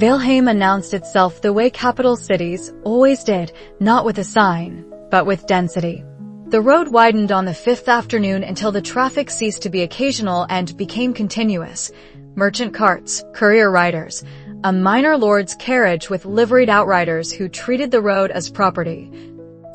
Valheim announced itself the way capital cities always did, not with a sign, but with density. The road widened on the fifth afternoon until the traffic ceased to be occasional and became continuous. Merchant carts, courier riders, a minor lord's carriage with liveried outriders who treated the road as property.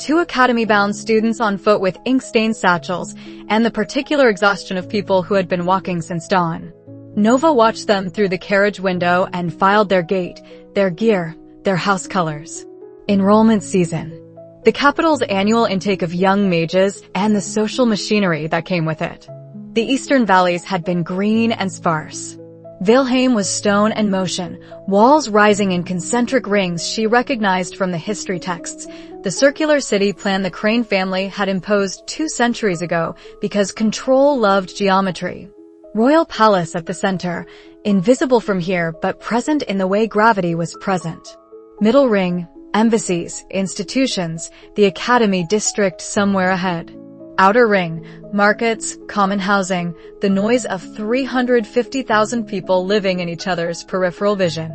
2 academy-bound students on foot with ink-stained satchels, and the particular exhaustion of people who had been walking since dawn. Nova watched them through the carriage window and filed their gait, their gear, their house colors. Enrollment season. The capital's annual intake of young mages and the social machinery that came with it. The eastern valleys had been green and sparse. Valheim was stone and motion, walls rising in concentric rings she recognized from the history texts. The circular city plan the Crane family had imposed 2 centuries ago because control loved geometry. Royal Palace at the center, invisible from here but present in the way gravity was present. Middle ring, embassies, institutions, the academy district somewhere ahead. Outer ring, markets, common housing, the noise of 350,000 people living in each other's peripheral vision.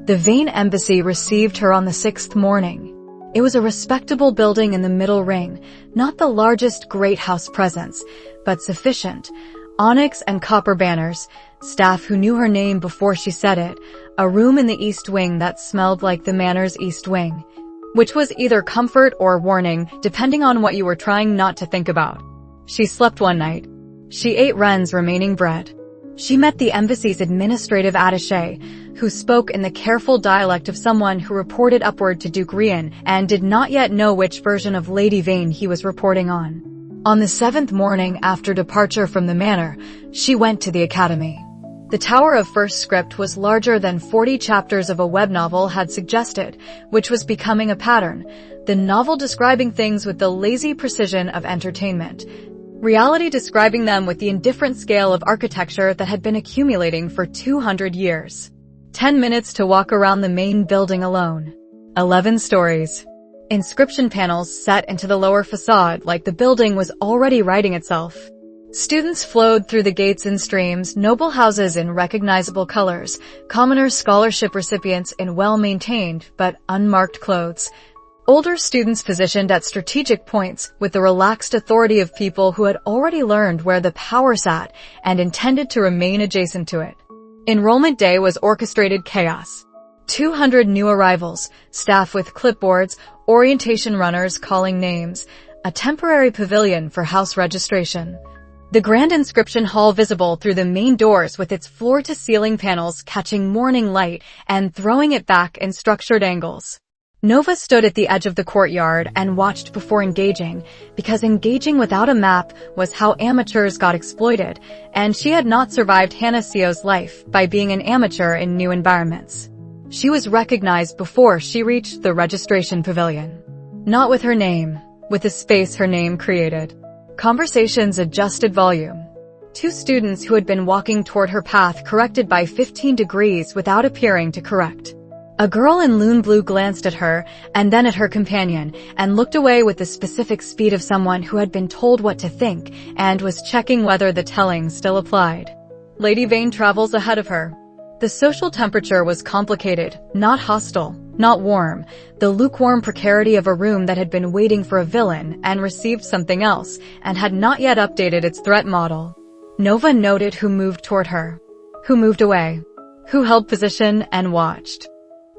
The Vane embassy received her on the 6th morning. It was a respectable building in the middle ring, not the largest great house presence, but sufficient. Onyx and copper banners, staff who knew her name before she said it, a room in the east wing that smelled like the manor's east wing, which was either comfort or warning, depending on what you were trying not to think about. She slept one night. She ate Ren's remaining bread. She met the embassy's administrative attaché, who spoke in the careful dialect of someone who reported upward to Duke Rian and did not yet know which version of Lady Vane he was reporting on. On the 7th morning after departure from the manor, she went to the academy. The Tower of First Script was larger than 40 chapters of a web novel had suggested, which was becoming a pattern, the novel describing things with the lazy precision of entertainment, reality describing them with the indifferent scale of architecture that had been accumulating for 200 years. 10 minutes to walk around the main building alone. 11 stories. Inscription panels set into the lower facade like the building was already writing itself. Students flowed through the gates in streams, noble houses in recognizable colors, commoners scholarship recipients in well-maintained but unmarked clothes. Older students positioned at strategic points with the relaxed authority of people who had already learned where the power sat and intended to remain adjacent to it. Enrollment day was orchestrated chaos. 200 new arrivals, staff with clipboards, orientation runners calling names, a temporary pavilion for house registration. The grand inscription hall visible through the main doors with its floor-to-ceiling panels catching morning light and throwing it back in structured angles. Nova stood at the edge of the courtyard and watched before engaging, because engaging without a map was how amateurs got exploited, and she had not survived Hannah Seo's life by being an amateur in new environments. She was recognized before she reached the registration pavilion. Not with her name, with the space her name created. Conversations adjusted volume. 2 students who had been walking toward her path corrected by 15 degrees without appearing to correct. A girl in Lune blue glanced at her and then at her companion and looked away with the specific speed of someone who had been told what to think and was checking whether the telling still applied. Lady Vane travels ahead of her. The social temperature was complicated, not hostile, not warm, the lukewarm precarity of a room that had been waiting for a villain and received something else and had not yet updated its threat model. Nova noted who moved toward her, who moved away, who held position and watched.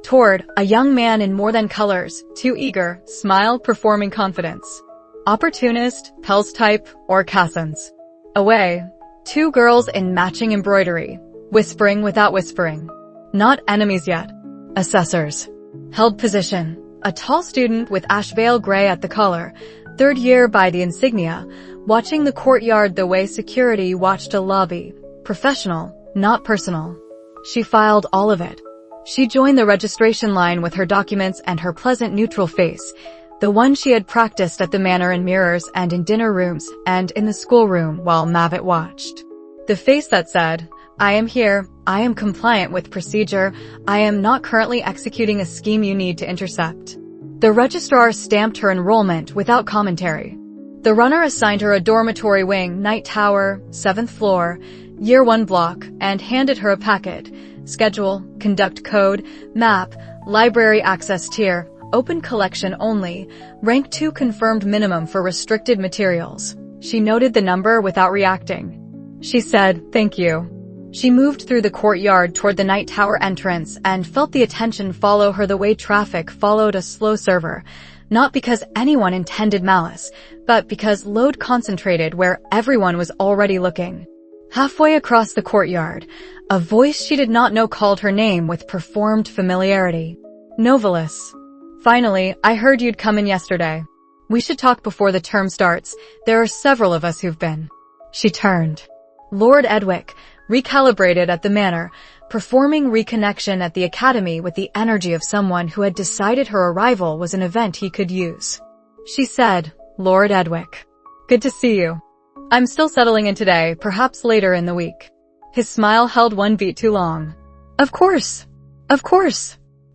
Toward, a young man in more than colors, too eager, smile performing confidence. Opportunist, Pels type, or Cassans. Away, 2 girls in matching embroidery, whispering without whispering. Not enemies yet. Assessors. Held position. A tall student with Ashveil gray at the collar, 3rd year by the insignia, watching the courtyard the way security watched a lobby. Professional, not personal. She filed all of it. She joined the registration line with her documents and her pleasant neutral face, the one she had practiced at the manor in mirrors and in dinner rooms and in the schoolroom while Mavitt watched. The face that said, "I am here, I am compliant with procedure, I am not currently executing a scheme you need to intercept." The registrar stamped her enrollment without commentary. The runner assigned her a dormitory wing, night tower, 7th floor, year 1 block, and handed her a packet, schedule, conduct code, map, library access tier, open collection only, rank 2 confirmed minimum for restricted materials. She noted the number without reacting. She said, "Thank you." She moved through the courtyard toward the night tower entrance and felt the attention follow her the way traffic followed a slow server, not because anyone intended malice, but because load concentrated where everyone was already looking. Halfway across the courtyard, a voice she did not know called her name with performed familiarity. "Novalis. Finally, I heard you'd come in yesterday. We should talk before the term starts. There are several of us who've been." She turned. Lord Edwick, recalibrated at the manor, performing reconnection at the academy with the energy of someone who had decided her arrival was an event he could use. She said, "Lord Edwick. Good to see you. I'm still settling in today, perhaps later in the week." His smile held one beat too long. Of course.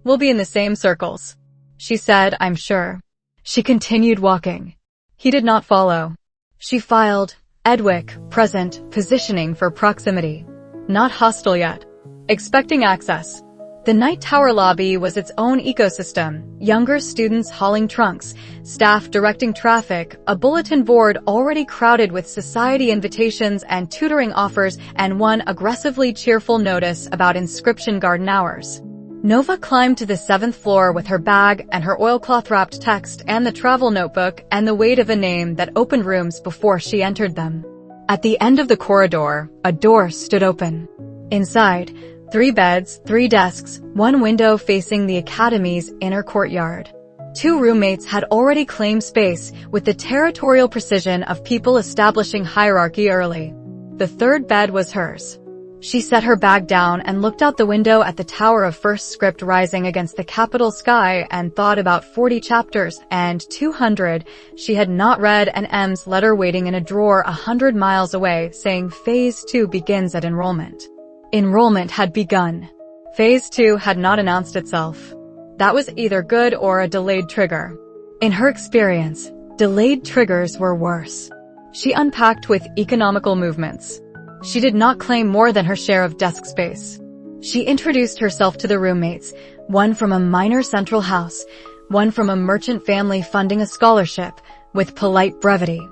We'll be in the same circles," she said, "I'm sure." She continued walking. He did not follow. She filed, Edwick, present, positioning for proximity. Not hostile yet. Expecting access. The night tower lobby was its own ecosystem, younger students hauling trunks, staff directing traffic, a bulletin board already crowded with society invitations and tutoring offers, and one aggressively cheerful notice about inscription garden hours. Nova climbed to the 7th floor with her bag and her oilcloth-wrapped text and the travel notebook and the weight of a name that opened rooms before she entered them. At the end of the corridor, a door stood open. Inside, 3 beds, 3 desks, 1 window facing the academy's inner courtyard. 2 roommates had already claimed space with the territorial precision of people establishing hierarchy early. The 3rd bed was hers. She set her bag down and looked out the window at the tower of first script rising against the capital sky and thought about 40 chapters and 200 she had not read and M's letter waiting in a drawer 100 miles away saying Phase 2 begins at enrollment. Enrollment had begun. Phase 2 had not announced itself. That was either good or a delayed trigger. In her experience, delayed triggers were worse. She unpacked with economical movements. She did not claim more than her share of desk space. She introduced herself to the roommates, one from a minor central house, one from a merchant family funding a scholarship, with polite brevity.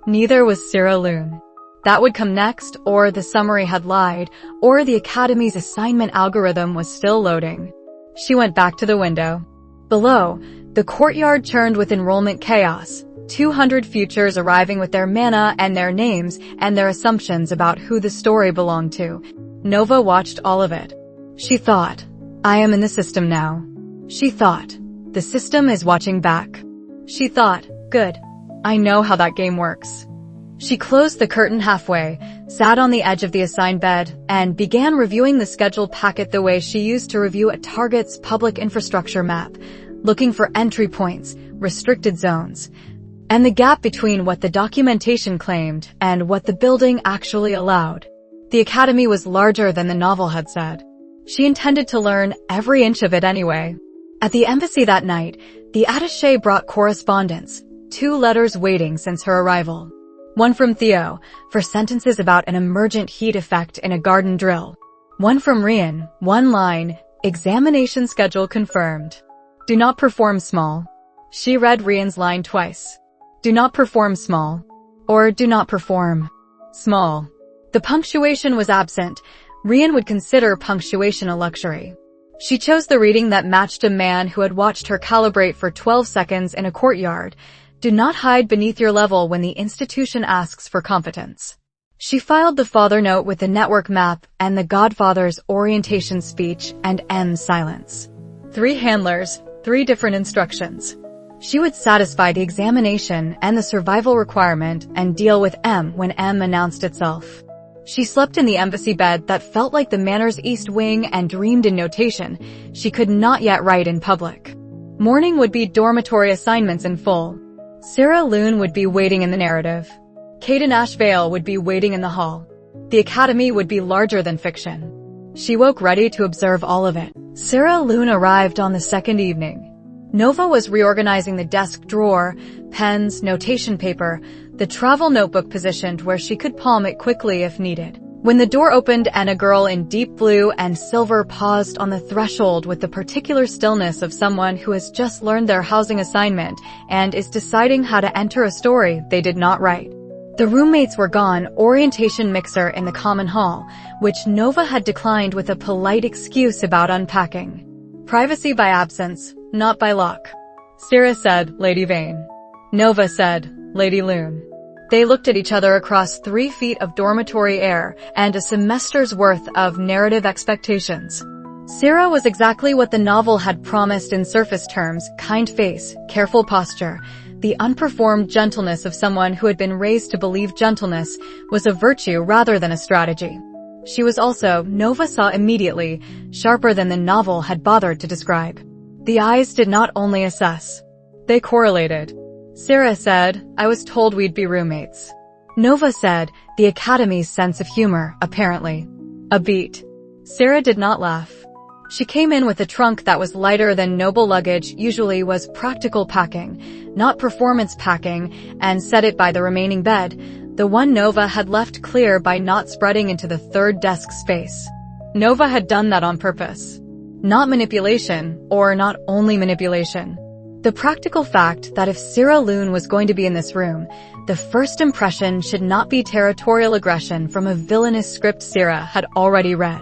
Neither was Sira Lune. That would come next, or the summary had lied, or the academy's assignment algorithm was still loading. She went back to the window. Below, the courtyard churned with enrollment chaos. 200 futures arriving with their mana and their names and their assumptions about who the story belonged to. Nova watched all of it. She thought, I am in the system now. She thought, the system is watching back. She thought, good. I know how that game works. She closed the curtain halfway, sat on the edge of the assigned bed, and began reviewing the scheduled packet the way she used to review a target's public infrastructure map, looking for entry points, restricted zones, and the gap between what the documentation claimed and what the building actually allowed. The academy was larger than the novel had said. She intended to learn every inch of it anyway. At the embassy that night, the attaché brought correspondence, 2 letters waiting since her arrival. One from Theo, for sentences about an emergent heat effect in a garden drill. One from Rian, 1 line, examination schedule confirmed. Do not perform small. She read Rian's line twice. Do not perform small. Or do not perform small. The punctuation was absent. Rian would consider punctuation a luxury. She chose the reading that matched a man who had watched her calibrate for 12 seconds in a courtyard. Do not hide beneath your level when the institution asks for competence. She filed the father note with the network map and the godfather's orientation speech and M's silence. 3 handlers, 3 different instructions. She would satisfy the examination and the survival requirement and deal with M when M announced itself. She slept in the embassy bed that felt like the manor's east wing and dreamed in notation she could not yet write in public. Morning would be dormitory assignments in full. Sira Lune would be waiting in the narrative. Caden Ashveil would be waiting in the hall. The academy would be larger than fiction. She woke ready to observe all of it. Sira Lune arrived on the 2nd evening. Nova was reorganizing the desk drawer, pens, notation paper, the travel notebook positioned where she could palm it quickly if needed. When the door opened and a girl in deep blue and silver paused on the threshold with the particular stillness of someone who has just learned their housing assignment and is deciding how to enter a story they did not write. The roommates were gone, orientation mixer in the common hall, which Nova had declined with a polite excuse about unpacking. Privacy by absence, not by lock. Sira said, Lady Vane. Nova said, Lady Lune. They looked at each other across 3 feet of dormitory air and a semester's worth of narrative expectations. Sira was exactly what the novel had promised in surface terms: kind face, careful posture. The unperformed gentleness of someone who had been raised to believe gentleness was a virtue rather than a strategy. She was also, Nova saw immediately, sharper than the novel had bothered to describe. The eyes did not only assess. They correlated. Sira said, I was told we'd be roommates. Nova said, the Academy's sense of humor, apparently. A beat. Sira did not laugh. She came in with a trunk that was lighter than noble luggage usually was practical packing, not performance packing, and set it by the remaining bed, the one Nova had left clear by not spreading into the third desk space. Nova had done that on purpose. Not manipulation, or not only manipulation. The practical fact that if Sira Lune was going to be in this room, the first impression should not be territorial aggression from a villainous script Sira had already read.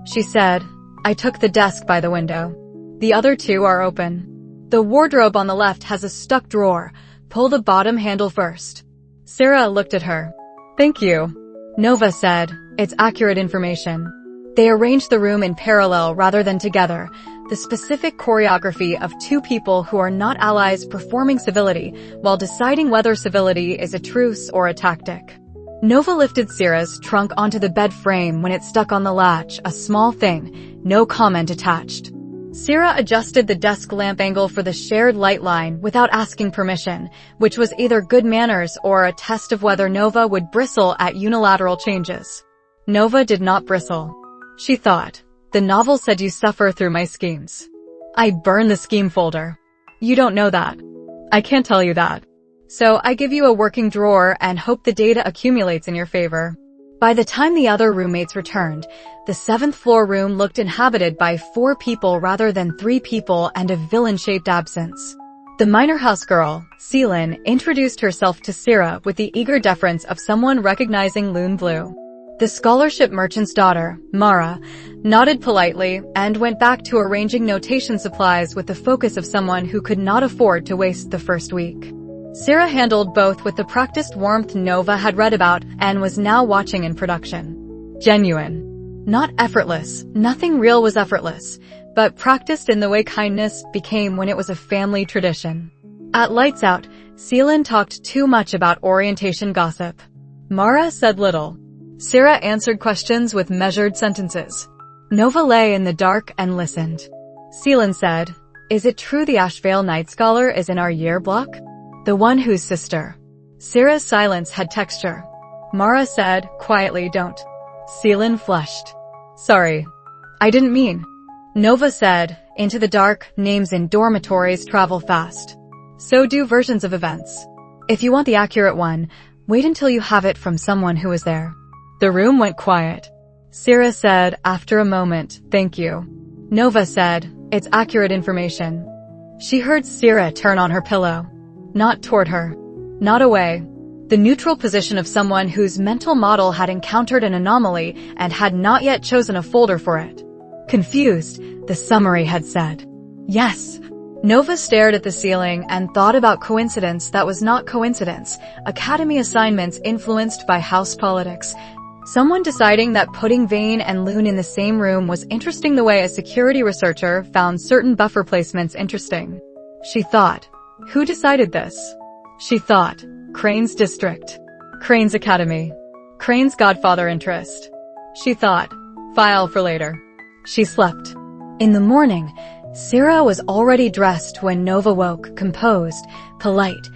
She said, I took the desk by the window. The other 2 are open. The wardrobe on the left has a stuck drawer. Pull the bottom handle first. Sira looked at her. Thank you. Nova said, it's accurate information. They arranged the room in parallel rather than together, the specific choreography of 2 people who are not allies performing civility while deciding whether civility is a truce or a tactic. Nova lifted Sira's trunk onto the bed frame when it stuck on the latch, a small thing, no comment attached. Sira adjusted the desk lamp angle for the shared light line without asking permission, which was either good manners or a test of whether Nova would bristle at unilateral changes. Nova did not bristle. She thought, the novel said you suffer through my schemes. I burn the scheme folder. You don't know that. I can't tell you that. So I give you a working drawer and hope the data accumulates in your favor. By the time the other roommates returned, the 7th floor room looked inhabited by 4 people rather than 3 people and a villain-shaped absence. The minor house girl, Sira Lune, introduced herself to Sira with the eager deference of someone recognizing Lune Blue. The scholarship merchant's daughter, Mara, nodded politely and went back to arranging notation supplies with the focus of someone who could not afford to waste the first week. Sira handled both with the practiced warmth Nova had read about and was now watching in production. Genuine. Not effortless. Nothing real was effortless, but practiced in the way kindness became when it was a family tradition. At lights out, Sira Lune talked too much about orientation gossip. Mara said little. Sira answered questions with measured sentences. Nova lay in the dark and listened. Sira Lune said, Is it true the Ashveil Night Scholar is in our year block? The one whose sister. Sira's silence had texture. Mara said, quietly, don't. Sira Lune flushed. Sorry. I didn't mean. Nova said, into the dark, names in dormitories travel fast. So do versions of events. If you want the accurate one, wait until you have it from someone who was there. The room went quiet. Sira said, after a moment, thank you. Nova said, it's accurate information. She heard Sira turn on her pillow. Not toward her. Not away. The neutral position of someone whose mental model had encountered an anomaly and had not yet chosen a folder for it. Confused, the summary had said. Yes. Nova stared at the ceiling and thought about coincidence that was not coincidence, academy assignments influenced by house politics. Someone deciding that putting Vane and Lune in the same room was interesting the way a security researcher found certain buffer placements interesting. She thought, who decided this? She thought, Crane's district. Crane's academy. Crane's godfather interest. She thought, file for later. She slept. In the morning, Sira was already dressed when Nova woke, composed, polite,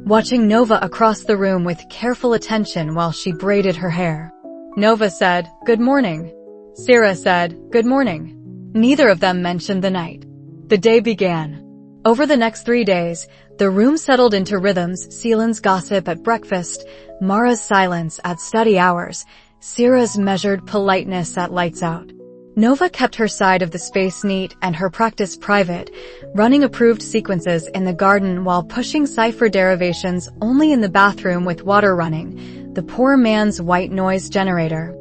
watching Nova across the room with careful attention while she braided her hair. Nova said, good morning. Sira said, good morning. Neither of them mentioned the night. The day began. Over the next 3 days, the room settled into rhythms: Sira Lune's gossip at breakfast, Mara's silence at study hours, Sira's measured politeness at lights out. Nova kept her side of the space neat and her practice private, running approved sequences in the garden while pushing cipher derivations only in the bathroom with water running, the poor man's white noise generator.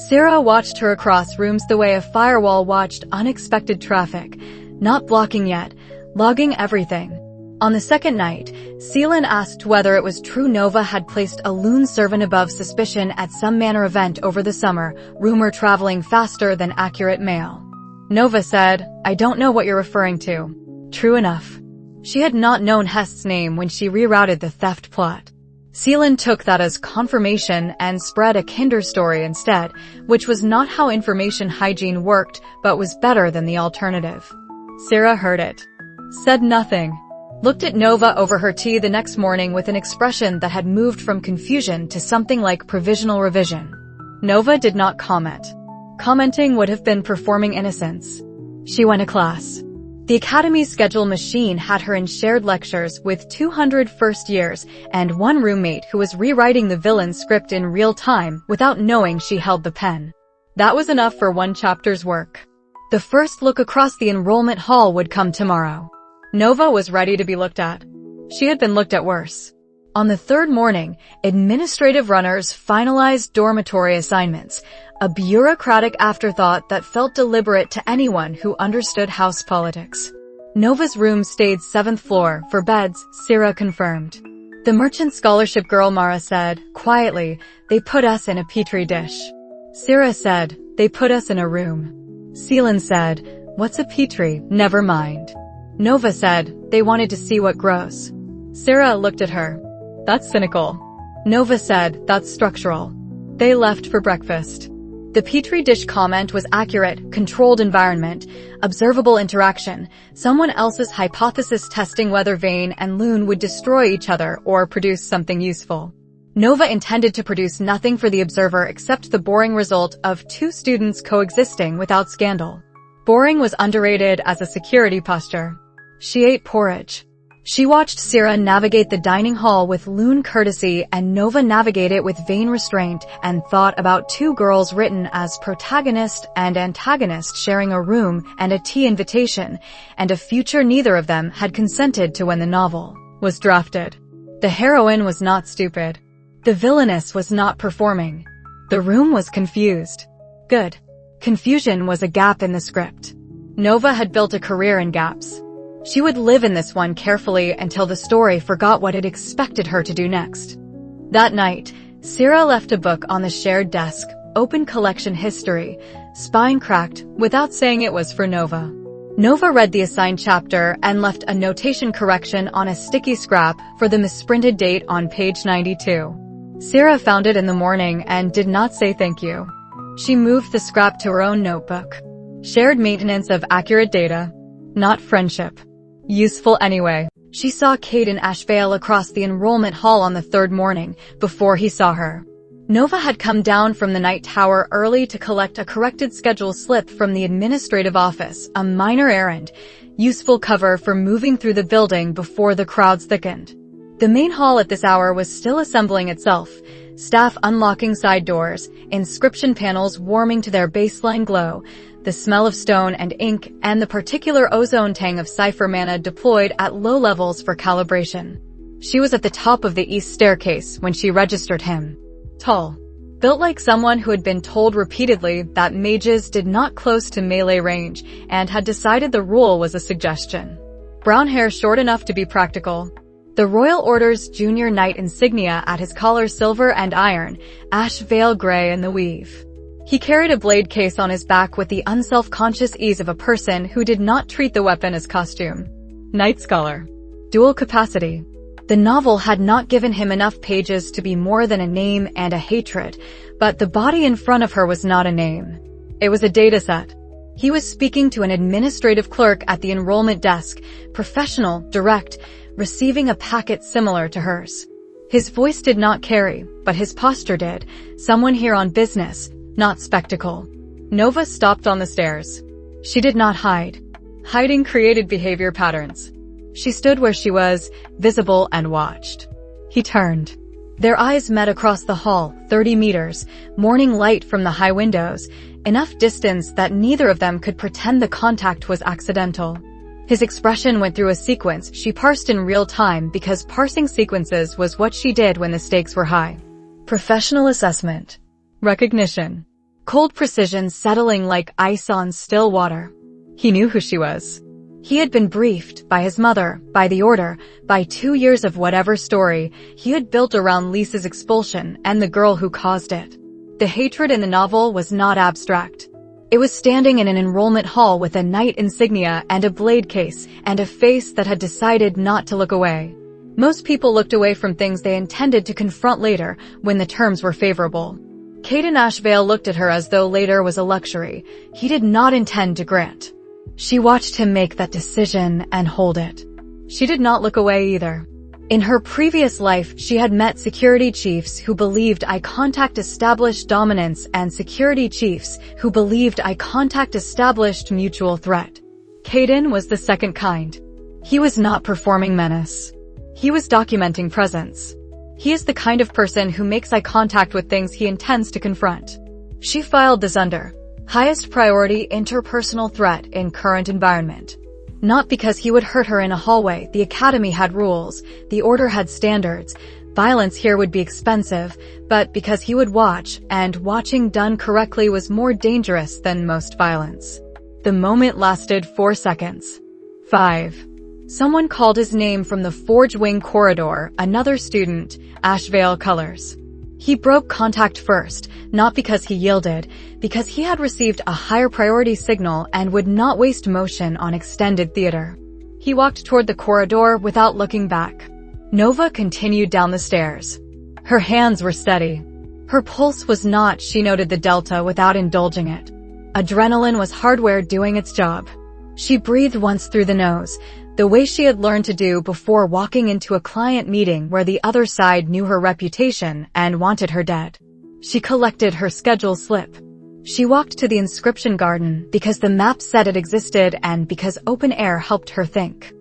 Sira watched her across rooms the way a firewall watched unexpected traffic, not blocking yet, logging everything. On the second night, Seelan asked whether it was true Nova had placed a Lune servant above suspicion at some manor event over the summer, rumor traveling faster than accurate mail. Nova said, "I don't know what you're referring to." True enough. She had not known Hest's name when she rerouted the theft plot. Seelan took that as confirmation and spread a Kinder story instead, which was not how information hygiene worked, but was better than the alternative. Sira heard it. Said nothing. Looked at Nova over her tea the next morning with an expression that had moved from confusion to something like provisional revision. Nova did not comment. Commenting would have been performing innocence. She went to class. The academy's schedule machine had her in shared lectures with 200 first years and one roommate who was rewriting the villain's script in real time without knowing she held the pen. That was enough for one chapter's work. The first look across the enrollment hall would come tomorrow. Nova was ready to be looked at. She had been looked at worse. On the third morning, administrative runners finalized dormitory assignments, a bureaucratic afterthought that felt deliberate to anyone who understood house politics. Nova's room stayed 7th floor for beds, Sira confirmed. The merchant scholarship girl Mara said, quietly, "They put us in a petri dish." Sira said, "They put us in a room." Seelan said, "What's a petri? Never mind." Nova said, "They wanted to see what grows." Sira looked at her. "That's cynical." Nova said, "That's structural." They left for breakfast. The petri dish comment was accurate, controlled environment, observable interaction, someone else's hypothesis testing whether Vane and Lune would destroy each other or produce something useful. Nova intended to produce nothing for the observer except the boring result of two students coexisting without scandal. Boring was underrated as a security posture. She ate porridge. She watched Sira navigate the dining hall with Lune courtesy and Nova navigate it with vain restraint and thought about two girls written as protagonist and antagonist sharing a room and a tea invitation, and a future neither of them had consented to when the novel was drafted. The heroine was not stupid. The villainess was not performing. The room was confused. Good. Confusion was a gap in the script. Nova had built a career in gaps. She would live in this one carefully until the story forgot what it expected her to do next. That night, Sira left a book on the shared desk, open collection history, spine cracked, without saying it was for Nova. Nova read the assigned chapter and left a notation correction on a sticky scrap for the misprinted date on page 92. Sira found it in the morning and did not say thank you. She moved the scrap to her own notebook. Shared maintenance of accurate data, not friendship. Useful anyway. She saw Caden Ashveil across the enrollment hall on the third morning, before he saw her. Nova had come down from the night tower early to collect a corrected schedule slip from the administrative office, a minor errand, useful cover for moving through the building before the crowds thickened. The main hall at this hour was still assembling itself, staff unlocking side doors, inscription panels warming to their baseline glow, the smell of stone and ink, and the particular ozone tang of cipher mana deployed at low levels for calibration. She was at the top of the east staircase when she registered him. Tall. Built like someone who had been told repeatedly that mages did not close to melee range and had decided the rule was a suggestion. Brown hair short enough to be practical. The Royal Order's junior knight insignia at his collar silver and iron, ash veil gray in the weave. He carried a blade case on his back with the unself-conscious ease of a person who did not treat the weapon as costume. Knight Scholar. Dual capacity. The novel had not given him enough pages to be more than a name and a hatred, but the body in front of her was not a name. It was a dataset. He was speaking to an administrative clerk at the enrollment desk, professional, direct, receiving a packet similar to hers. His voice did not carry, but his posture did. Someone here on business, not spectacle. Nova stopped on the stairs. She did not hide. Hiding created behavior patterns. She stood where she was, visible and watched. He turned. Their eyes met across the hall, 30 meters, morning light from the high windows, enough distance that neither of them could pretend the contact was accidental. His expression went through a sequence she parsed in real time because parsing sequences was what she did when the stakes were high. Professional assessment. Recognition. Cold precision settling like ice on still water. He knew who she was. He had been briefed by his mother, by the Order, by 2 years of whatever story he had built around Lisa's expulsion and the girl who caused it. The hatred in the novel was not abstract. It was standing in an enrollment hall with a knight insignia and a blade case and a face that had decided not to look away. Most people looked away from things they intended to confront later when the terms were favorable. Caden Ashveil looked at her as though later was a luxury he did not intend to grant. She watched him make that decision and hold it. She did not look away either. In her previous life, she had met security chiefs who believed eye contact established dominance and security chiefs who believed eye contact established mutual threat. Caden was the second kind. He was not performing menace. He was documenting presence. He is the kind of person who makes eye contact with things he intends to confront. She filed this under highest priority interpersonal threat in current environment. Not because he would hurt her in a hallway. The academy had rules. The Order had standards. Violence here would be expensive, but because he would watch, and watching done correctly was more dangerous than most violence. The moment lasted 4 seconds. 5. Someone called his name from the Forge Wing corridor, another student, Ashveil Colors. He broke contact first, not because he yielded, because he had received a higher priority signal and would not waste motion on extended theater. He walked toward the corridor without looking back. Nova continued down the stairs. Her hands were steady. Her pulse was not, she noted the delta without indulging it. Adrenaline was hardware doing its job. She breathed once through the nose, the way she had learned to do before walking into a client meeting where the other side knew her reputation and wanted her dead. She collected her schedule slip. She walked to the inscription garden because the map said it existed and because open air helped her think.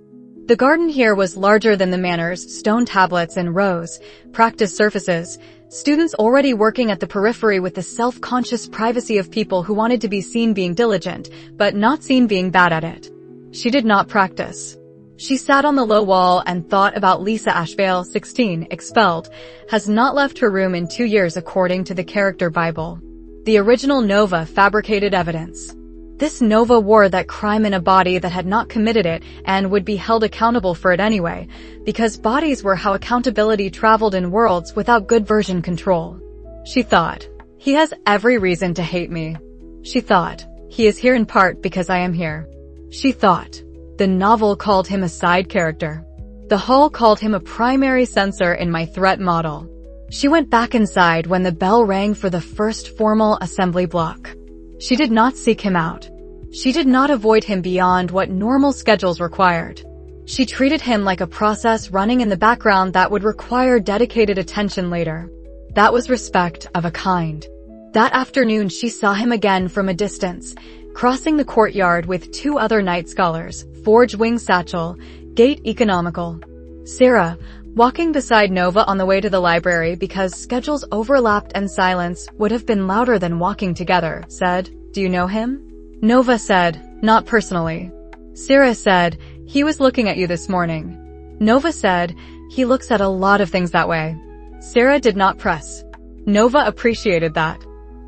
The garden here was larger than the manors, stone tablets in rows, practice surfaces, students already working at the periphery with the self-conscious privacy of people who wanted to be seen being diligent, but not seen being bad at it. She did not practice. She sat on the low wall and thought about Lisa Ashveil, 16, expelled, has not left her room in 2 years according to the character Bible. The original Nova fabricated evidence. This Nova wore that crime in a body that had not committed it and would be held accountable for it anyway, because bodies were how accountability traveled in worlds without good version control. She thought, he has every reason to hate me. She thought, he is here in part because I am here. She thought, the novel called him a side character. The hall called him a primary sensor in my threat model. She went back inside when the bell rang for the first formal assembly block. She did not seek him out. She did not avoid him beyond what normal schedules required. She treated him like a process running in the background that would require dedicated attention later. That was respect of a kind. That afternoon she saw him again from a distance, crossing the courtyard with 2 other night scholars, Forge Wing Satchel, Gate Economical. Sira, walking beside Nova on the way to the library because schedules overlapped and silence would have been louder than walking together, said, "Do you know him?" Nova said, "Not personally." Sira said, "He was looking at you this morning." Nova said, "He looks at a lot of things that way." Sira did not press. Nova appreciated that.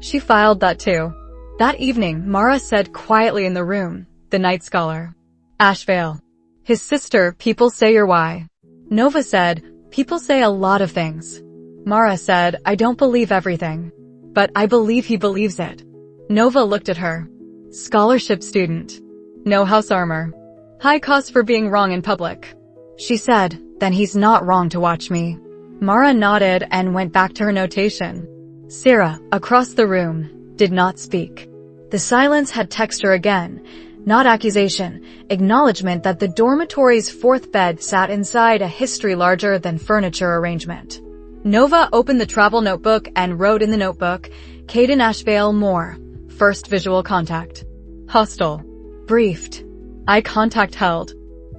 She filed that too. That evening, Mara said quietly in the room, the night scholar. Ashveil. His sister, people say you're why. Nova said, people say a lot of things. Mara said, I don't believe everything. But I believe he believes it. Nova looked at her. Scholarship student. No house armor. High cost for being wrong in public. She said, then he's not wrong to watch me. Mara nodded and went back to her notation. Sira, across the room, did not speak. The silence had texture again, not accusation, acknowledgement that the dormitory's 4th bed sat inside a history larger than furniture arrangement. Nova opened the travel notebook and wrote in the notebook, Caden Ashveil more. First visual contact. Hostile. Briefed. Eye contact held.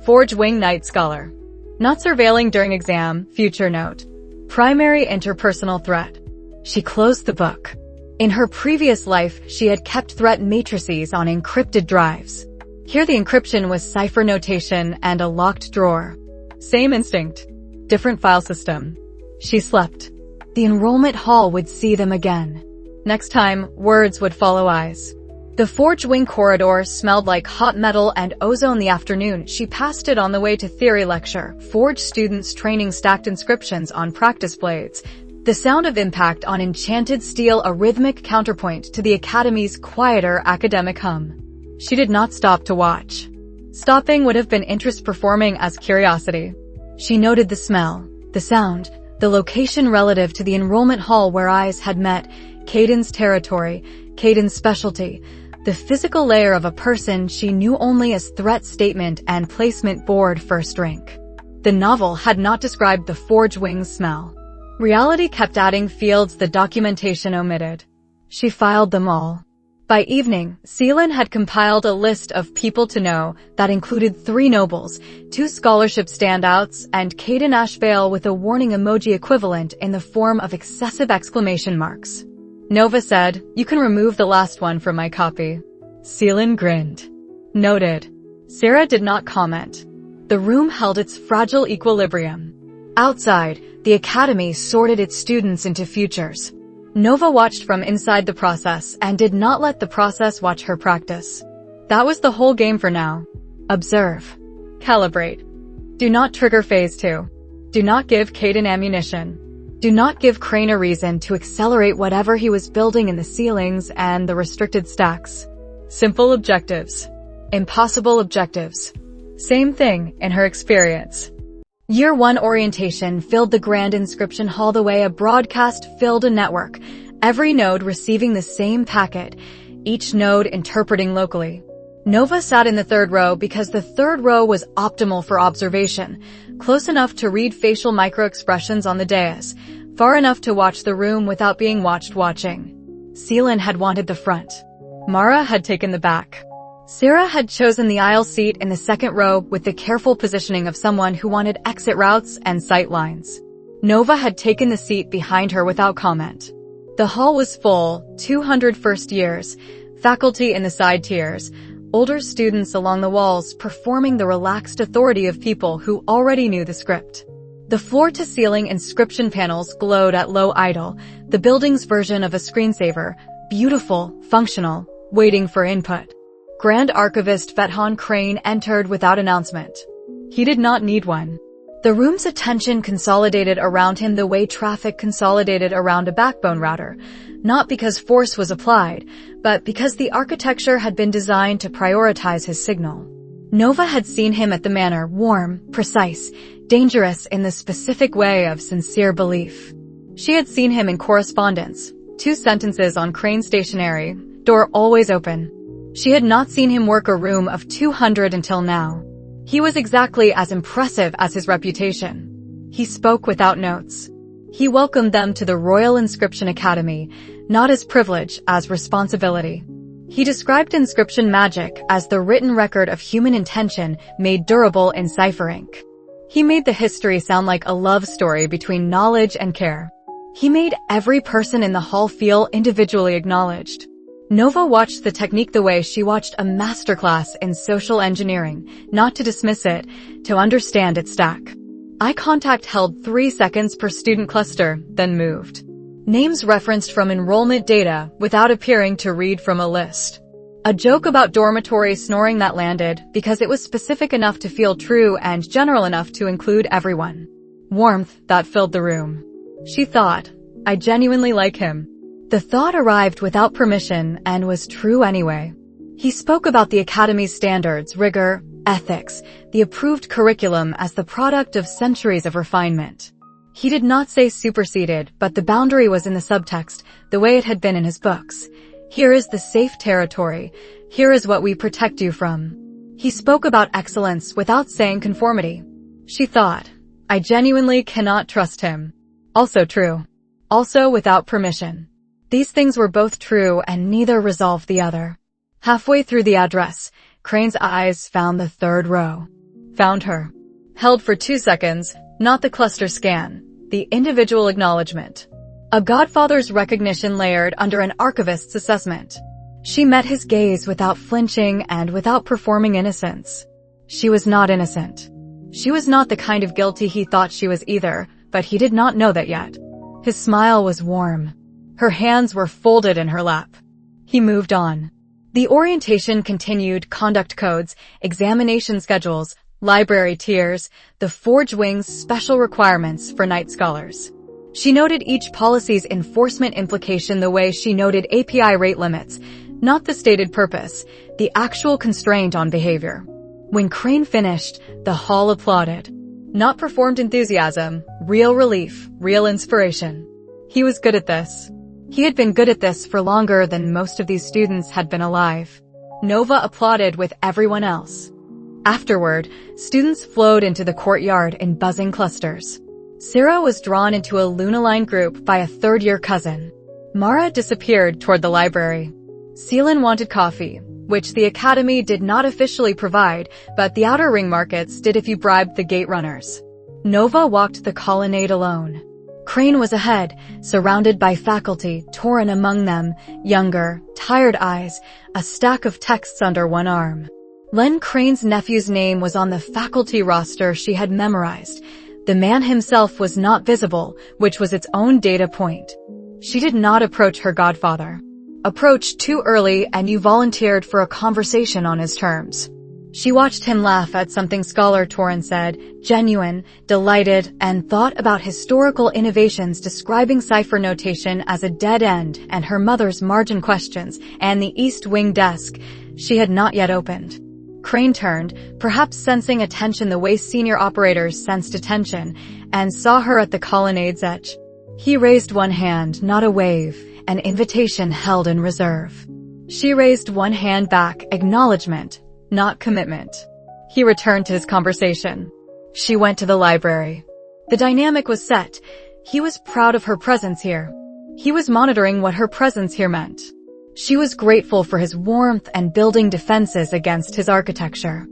Forge Wing Night Scholar. Not surveilling during exam, future note. Primary interpersonal threat. She closed the book. In her previous life, she had kept threat matrices on encrypted drives. Here the encryption was cipher notation and a locked drawer. Same instinct. Different file system. She slept. The enrollment hall would see them again. Next time, words would follow eyes. The forge wing corridor smelled like hot metal and ozone the afternoon she passed it on the way to theory lecture. Forge students training stacked inscriptions on practice blades. The sound of impact on enchanted steel a rhythmic counterpoint to the academy's quieter academic hum. She did not stop to watch. Stopping would have been interest performing as curiosity. She noted the smell, the sound, the location relative to the enrollment hall where eyes had met, Caden's territory, Caden's specialty, the physical layer of a person she knew only as threat statement and placement board first rank. The novel had not described the forge wings smell. Reality kept adding fields the documentation omitted. She filed them all. By evening, Sira Lune had compiled a list of people to know that included 3 nobles, 2 scholarship standouts, and Caden Ashveil with a warning emoji equivalent in the form of excessive exclamation marks. Nova said, "You can remove the last one from my copy." Sira Lune grinned. Noted. Sira did not comment. The room held its fragile equilibrium. Outside, the academy sorted its students into futures. Nova watched from inside the process and did not let the process watch her practice. That was the whole game for now. Observe. Calibrate. Do not trigger phase 2. Do not give Caden ammunition. Do not give Crane a reason to accelerate whatever he was building in the ceilings and the restricted stacks. Simple objectives. Impossible objectives. Same thing in her experience. Year 1 orientation filled the grand inscription hall the way a broadcast filled a network, every node receiving the same packet, each node interpreting locally. Nova sat in the 3rd row because the 3rd row was optimal for observation, close enough to read facial micro-expressions on the dais, far enough to watch the room without being watching. Sira Lune had wanted the front. Mara had taken the back. Sira had chosen the aisle seat in the 2nd row with the careful positioning of someone who wanted exit routes and sight lines. Nova had taken the seat behind her without comment. The hall was full, 200 first years, faculty in the side tiers, older students along the walls performing the relaxed authority of people who already knew the script. The floor-to-ceiling inscription panels glowed at low idle, the building's version of a screensaver, beautiful, functional, waiting for input. Grand Archivist Vethan Crane entered without announcement. He did not need one. The room's attention consolidated around him the way traffic consolidated around a backbone router, not because force was applied, but because the architecture had been designed to prioritize his signal. Nova had seen him at the manor, warm, precise, dangerous in the specific way of sincere belief. She had seen him in correspondence, 2 sentences on Crane stationery, door always open. She had not seen him work a room of 200 until now. He was exactly as impressive as his reputation. He spoke without notes. He welcomed them to the Royal Inscription Academy, not as privilege, as responsibility. He described inscription magic as the written record of human intention made durable in cipher ink. He made the history sound like a love story between knowledge and care. He made every person in the hall feel individually acknowledged. Nova watched the technique the way she watched a masterclass in social engineering, not to dismiss it, to understand its stack. Eye contact held 3 seconds per student cluster, then moved. Names referenced from enrollment data without appearing to read from a list. A joke about dormitory snoring that landed because it was specific enough to feel true and general enough to include everyone. Warmth that filled the room. She thought, I genuinely like him. The thought arrived without permission and was true anyway. He spoke about the academy's standards, rigor, ethics, the approved curriculum as the product of centuries of refinement. He did not say superseded, but the boundary was in the subtext, the way it had been in his books. Here is the safe territory. Here is what we protect you from. He spoke about excellence without saying conformity. She thought, I genuinely cannot trust him. Also true. Also without permission. These things were both true and neither resolved the other. Halfway through the address, Crane's eyes found the 3rd row. Found her. Held for 2 seconds, not the cluster scan, the individual acknowledgement. A godfather's recognition layered under an archivist's assessment. She met his gaze without flinching and without performing innocence. She was not innocent. She was not the kind of guilty he thought she was either, but he did not know that yet. His smile was warm. Her hands were folded in her lap. He moved on. The orientation continued: conduct codes, examination schedules, library tiers, the Forge Wing's special requirements for night scholars. She noted each policy's enforcement implication the way she noted API rate limits, not the stated purpose, the actual constraint on behavior. When Crane finished, the hall applauded. Not performed enthusiasm, real relief, real inspiration. He was good at this. He had been good at this for longer than most of these students had been alive. Nova applauded with everyone else. Afterward, students flowed into the courtyard in buzzing clusters. Sira was drawn into a Lune group by a third-year cousin. Mara disappeared toward the library. Seelan wanted coffee, which the academy did not officially provide, but the outer ring markets did if you bribed the gate runners. Nova walked the colonnade alone. Crane was ahead, surrounded by faculty, Torin among them, younger, tired eyes, a stack of texts under one arm. Len Crane's nephew's name was on the faculty roster she had memorized. The man himself was not visible, which was its own data point. She did not approach her godfather. Approach too early and you volunteered for a conversation on his terms. She watched him laugh at something Scholar Torin said, genuine, delighted, and thought about historical innovations describing cipher notation as a dead end and her mother's margin questions and the East Wing desk she had not yet opened. Crane turned, perhaps sensing attention the way senior operators sensed attention, and saw her at the colonnade's edge. He raised one hand, not a wave, an invitation held in reserve. She raised one hand back, acknowledgement, not commitment. He returned to his conversation. She went to the library. The dynamic was set. He was proud of her presence here. He was monitoring what her presence here meant. She was grateful for his warmth and building defenses against his architecture.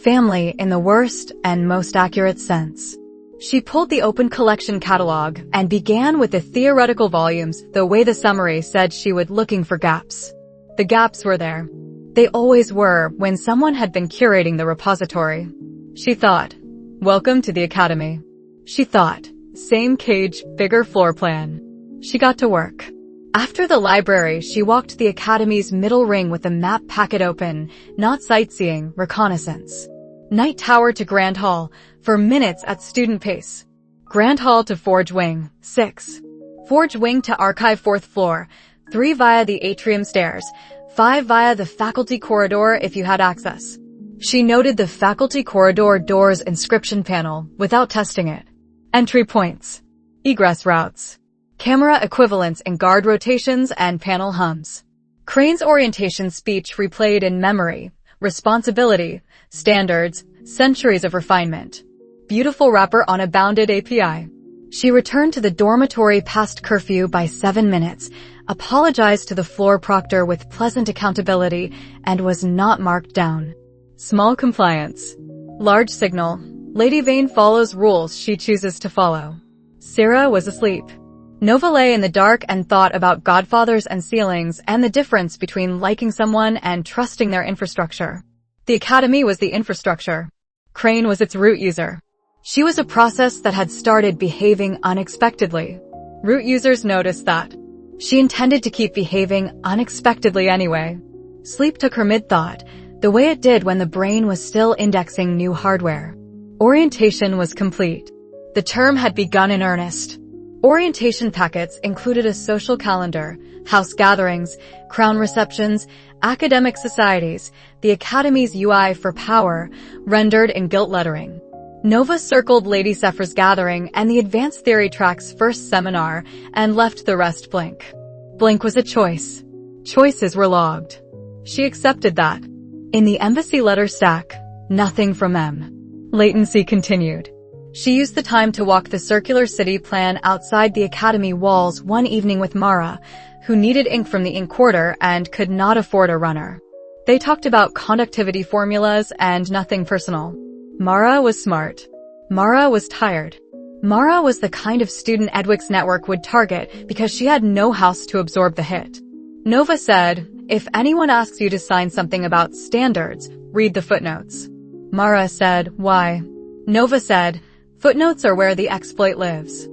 Family in the worst and most accurate sense. She pulled the open collection catalog and began with the theoretical volumes the way the summary said she would, looking for gaps. The gaps were there. They always were when someone had been curating the repository. She thought, welcome to the academy. She thought, same cage, bigger floor plan. She got to work. After the library, she walked the academy's middle ring with the map packet open, not sightseeing, reconnaissance. Night Tower to Grand Hall, for minutes at student pace. Grand Hall to Forge Wing, 6. Forge Wing to Archive 4th floor, 3 via the atrium stairs, 5 via the faculty corridor if you had access. She noted the faculty corridor door's inscription panel without testing it. Entry points. Egress routes. Camera equivalents in guard rotations and panel hums. Crane's orientation speech replayed in memory. Responsibility, standards, centuries of refinement. Beautiful wrapper on a bounded API. She returned to the dormitory past curfew by 7 minutes, apologized to the floor proctor with pleasant accountability, and was not marked down. Small compliance. Large signal. Lady Vane follows rules she chooses to follow. Sira was asleep. Nova lay in the dark and thought about godfathers and ceilings and the difference between liking someone and trusting their infrastructure. The academy was the infrastructure. Crane was its root user. She was a process that had started behaving unexpectedly. Root users noticed that. She intended to keep behaving unexpectedly anyway. Sleep took her mid-thought, the way it did when the brain was still indexing new hardware. Orientation was complete. The term had begun in earnest. Orientation packets included a social calendar, house gatherings, crown receptions, academic societies, the academy's UI for power, rendered in gilt lettering. Nova circled Lady Sephra's gathering and the Advanced Theory track's first seminar and left the rest blank. Blank was a choice. Choices were logged. She accepted that. In the embassy letter stack, nothing from M. Latency continued. She used the time to walk the circular city plan outside the academy walls one evening with Mara, who needed ink from the ink quarter and could not afford a runner. They talked about conductivity formulas and nothing personal. Mara was smart. Mara was tired. Mara was the kind of student Edwick's network would target because she had no house to absorb the hit. Nova said, "If anyone asks you to sign something about standards, read the footnotes." Mara said, "Why?" Nova said, "Footnotes are where the exploit lives."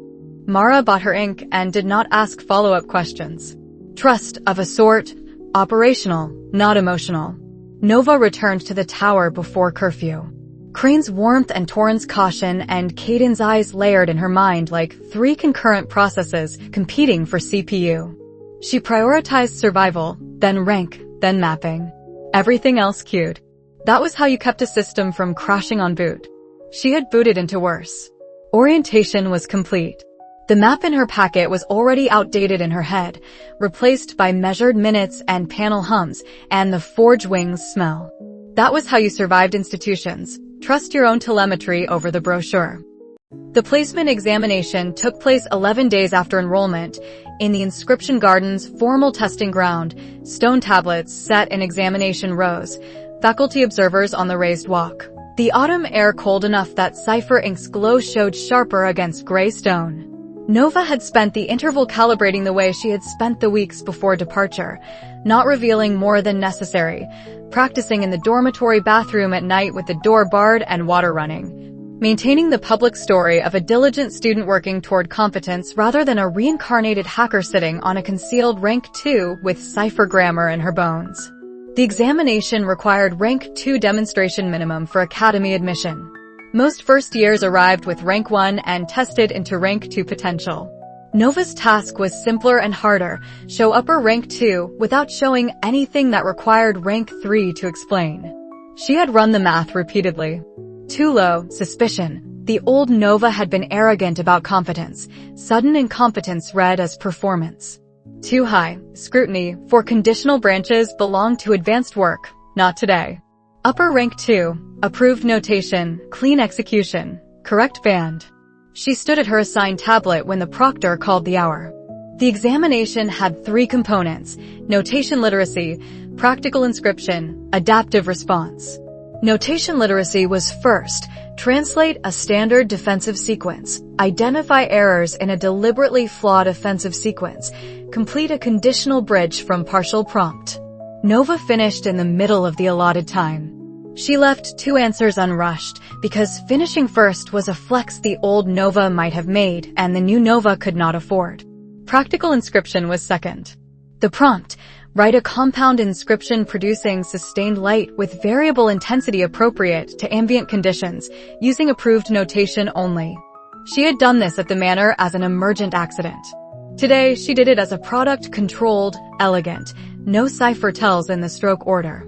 Mara bought her ink and did not ask follow-up questions. Trust of a sort, operational, not emotional. Nova returned to the tower before curfew. Crane's warmth and Torrens' caution and Caden's eyes layered in her mind like three concurrent processes competing for CPU. She prioritized survival, then rank, then mapping. Everything else queued. That was how you kept a system from crashing on boot. She had booted into worse. Orientation was complete. The map in her packet was already outdated in her head, replaced by measured minutes and panel hums and the forge wings smell. That was how you survived institutions. Trust your own telemetry over the brochure. The placement examination took place 11 days after enrollment in the Inscription Garden's formal testing ground, stone tablets set in examination rows, faculty observers on the raised walk. The autumn air cold enough that cipher ink's glow showed sharper against gray stone. Nova had spent the interval calibrating the way she had spent the weeks before departure, not revealing more than necessary, practicing in the dormitory bathroom at night with the door barred and water running, maintaining the public story of a diligent student working toward competence rather than a reincarnated hacker sitting on a concealed rank 2 with cipher grammar in her bones. The examination required rank 2 demonstration minimum for academy admission. Most first years arrived with rank 1 and tested into rank 2 potential. Nova's task was simpler and harder, show upper rank 2 without showing anything that required rank 3 to explain. She had run the math repeatedly. Too low, suspicion. The old Nova had been arrogant about competence. Sudden incompetence read as performance. Too high, scrutiny, for conditional branches belong to advanced work, not today. Upper rank 2, approved notation, clean execution, correct band. She stood at her assigned tablet when the proctor called the hour. The examination had 3 components: notation literacy, practical inscription, adaptive response. Notation literacy was first, translate a standard defensive sequence, identify errors in a deliberately flawed offensive sequence, complete a conditional bridge from partial prompt. Nova finished in the middle of the allotted time. She left 2 answers unrushed because finishing first was a flex the old Nova might have made and the new Nova could not afford. Practical inscription was second. The prompt, write a compound inscription producing sustained light with variable intensity appropriate to ambient conditions, using approved notation only. She had done this at the manor as an emergent accident. Today, she did it as a product controlled, elegant, no cipher tells in the stroke order.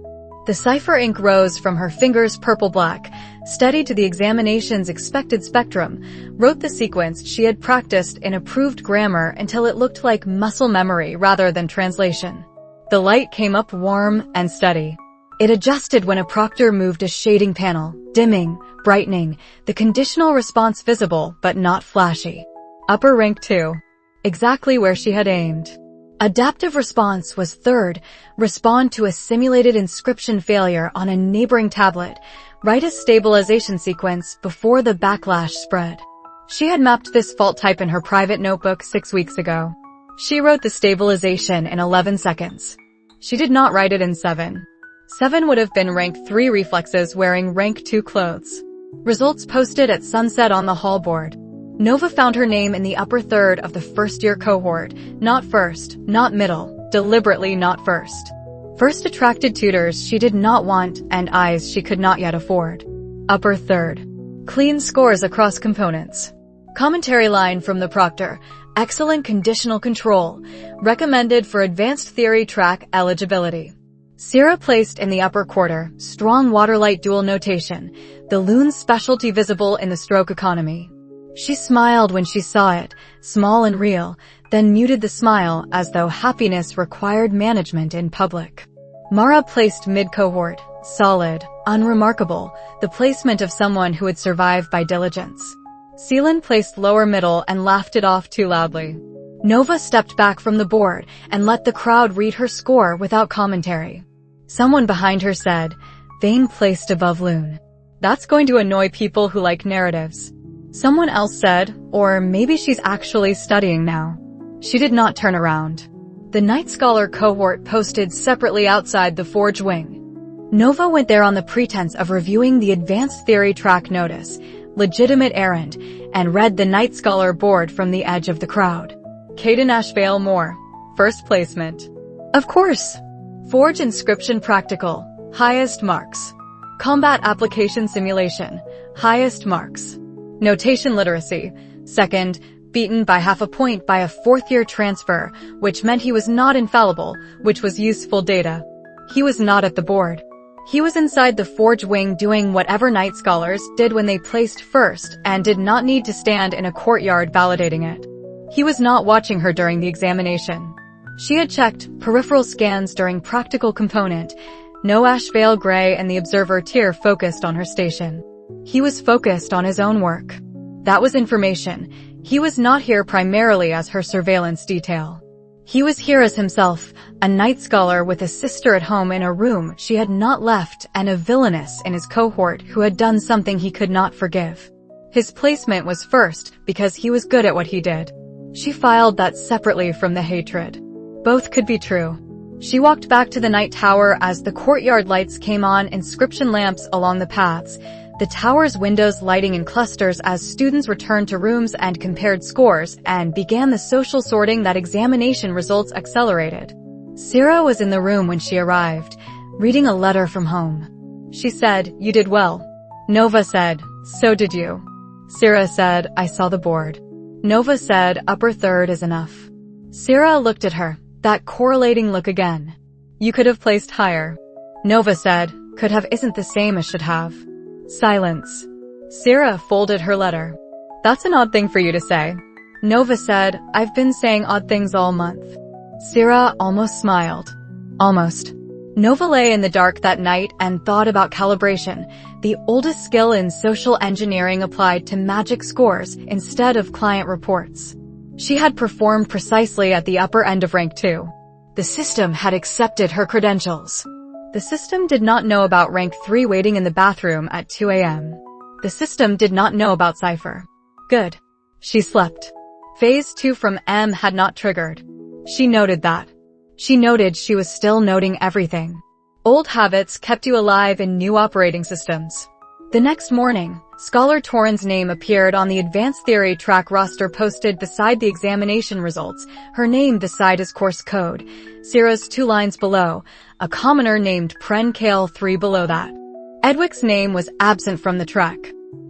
The cipher ink rose from her fingers purple-black, steady to the examination's expected spectrum, wrote the sequence she had practiced in approved grammar until it looked like muscle memory rather than translation. The light came up warm and steady. It adjusted when a proctor moved a shading panel, dimming, brightening, the conditional response visible but not flashy. Upper rank 2. Exactly where she had aimed. Adaptive response was third, respond to a simulated inscription failure on a neighboring tablet, write a stabilization sequence before the backlash spread. She had mapped this fault type in her private notebook 6 weeks ago. She wrote the stabilization in 11 seconds. She did not write it in 7. 7 would have been rank 3 reflexes wearing rank 2 clothes. Results posted at sunset on the hall board. Nova found her name in the upper third of the first-year cohort, not first, not middle, deliberately not first. First attracted tutors she did not want and eyes she could not yet afford. Upper third. Clean scores across components. Commentary line from the proctor. Excellent conditional control. Recommended for advanced theory track eligibility. Sira placed in the upper quarter. Strong waterlight dual notation. The Lune's specialty visible in the stroke economy. She smiled when she saw it, small and real, then muted the smile as though happiness required management in public. Mara placed mid-cohort, solid, unremarkable, the placement of someone who would survive by diligence. Seelan placed lower middle and laughed it off too loudly. Nova stepped back from the board and let the crowd read her score without commentary. Someone behind her said, Vane placed above Lune. That's going to annoy people who like narratives. Someone else said, or maybe she's actually studying now. She did not turn around. The Night Scholar cohort posted separately outside the Forge wing. Nova went there on the pretense of reviewing the Advanced Theory track notice, legitimate errand, and read the Night Scholar board from the edge of the crowd. Caden Ashveil more. First placement. Of course. Forge Inscription Practical. Highest marks. Combat Application Simulation. Highest marks. Notation Literacy. Second, beaten by half a point by a fourth-year transfer, which meant he was not infallible, which was useful data. He was not at the board. He was inside the Forge wing doing whatever Night Scholars did when they placed first and did not need to stand in a courtyard validating it. He was not watching her during the examination. She had checked peripheral scans during practical component. No Ashveil Gray and the observer tier focused on her station. He was focused on his own work. That was information. He was not here primarily as her surveillance detail. He was here as himself, a Night Scholar with a sister at home in a room she had not left and a villainess in his cohort who had done something he could not forgive. His placement was first because he was good at what he did. She filed that separately from the hatred. Both could be true. She walked back to the night tower as the courtyard lights came on, inscription lamps along the paths, the tower's windows lighting in clusters as students returned to rooms and compared scores and began the social sorting that examination results accelerated. Sira was in the room when she arrived, reading a letter from home. She said, "You did well." Nova said, "So did you." Sira said, "I saw the board." Nova said, "Upper third is enough." Sira looked at her, that correlating look again. "You could have placed higher." Nova said, "Could have isn't the same as should have." Silence. Sira folded her letter. "That's an odd thing for you to say." Nova said, "I've been saying odd things all month." Sira almost smiled. Almost. Nova lay in the dark that night and thought about calibration, the oldest skill in social engineering applied to magic scores instead of client reports. She had performed precisely at the upper end of rank 2. The system had accepted her credentials. The system did not know about rank 3 waiting in the bathroom at 2 a.m. The system did not know about Cypher. Good. She slept. Phase 2 from M had not triggered. She noted that. She noted she was still noting everything. Old habits kept you alive in new operating systems. The next morning, Scholar Torin's name appeared on the Advanced Theory track roster posted beside the examination results, her name beside his course code. Sira's 2 lines below, a commoner named Pren Kale 3 below that. Edwig's name was absent from the track.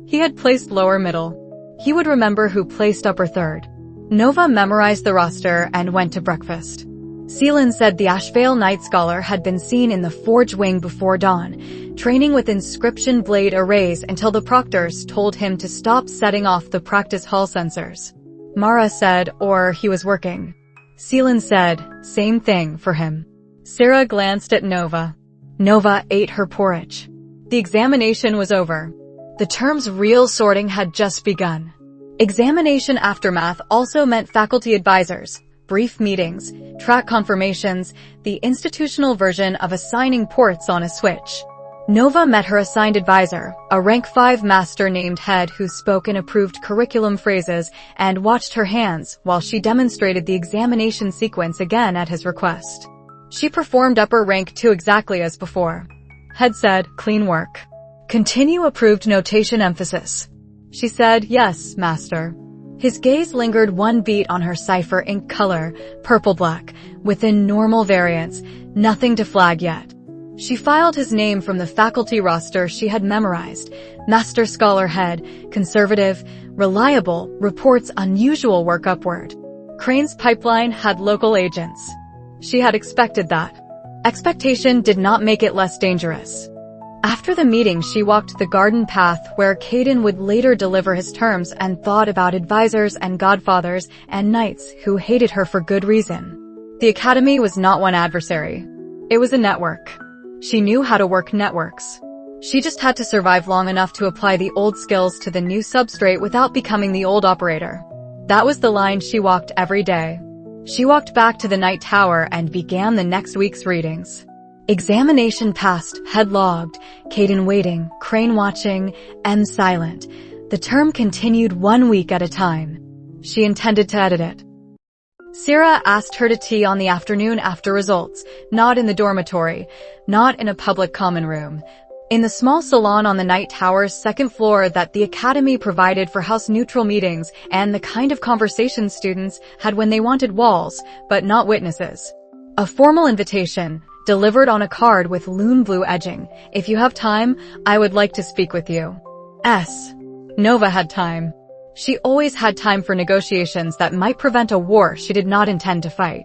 He had placed lower middle. He would remember who placed upper third. Nova memorized the roster and went to breakfast. Seelan said the Ashveil Night Scholar had been seen in the Forge wing before dawn, training with inscription blade arrays until the proctors told him to stop setting off the practice hall sensors. Mara said, or he was working. Seelan said, same thing for him. Sira glanced at Nova. Nova ate her porridge. The examination was over. The term's real sorting had just begun. Examination aftermath also meant faculty advisors, brief meetings, track confirmations, the institutional version of assigning ports on a switch. Nova met her assigned advisor, a rank 5 master named Head who spoke in approved curriculum phrases and watched her hands while she demonstrated the examination sequence again at his request. She performed upper rank 2 exactly as before. Head said, clean work. Continue approved notation emphasis. She said, yes, master. His gaze lingered one beat on her cipher ink color, purple-black, within normal variance, nothing to flag yet. She filed his name from the faculty roster she had memorized. Master Scholar Head, conservative, reliable, reports unusual work upward. Crane's pipeline had local agents. She had expected that. Expectation did not make it less dangerous. After the meeting, she walked the garden path where Caden would later deliver his terms and thought about advisors and godfathers and knights who hated her for good reason. The academy was not one adversary. It was a network. She knew how to work networks. She just had to survive long enough to apply the old skills to the new substrate without becoming the old operator. That was the line she walked every day. She walked back to the night tower and began the next week's readings. Examination passed, Head logged, Caden waiting, Crane watching, M silent. The term continued 1 week at a time. She intended to edit it. Sira asked her to tea on the afternoon after results, not in the dormitory, not in a public common room, in the small salon on the night tower's second floor that the academy provided for house-neutral meetings and the kind of conversation students had when they wanted walls, but not witnesses. A formal invitation, delivered on a card with Lune blue edging. If you have time, I would like to speak with you. Nova had time. She always had time for negotiations that might prevent a war she did not intend to fight.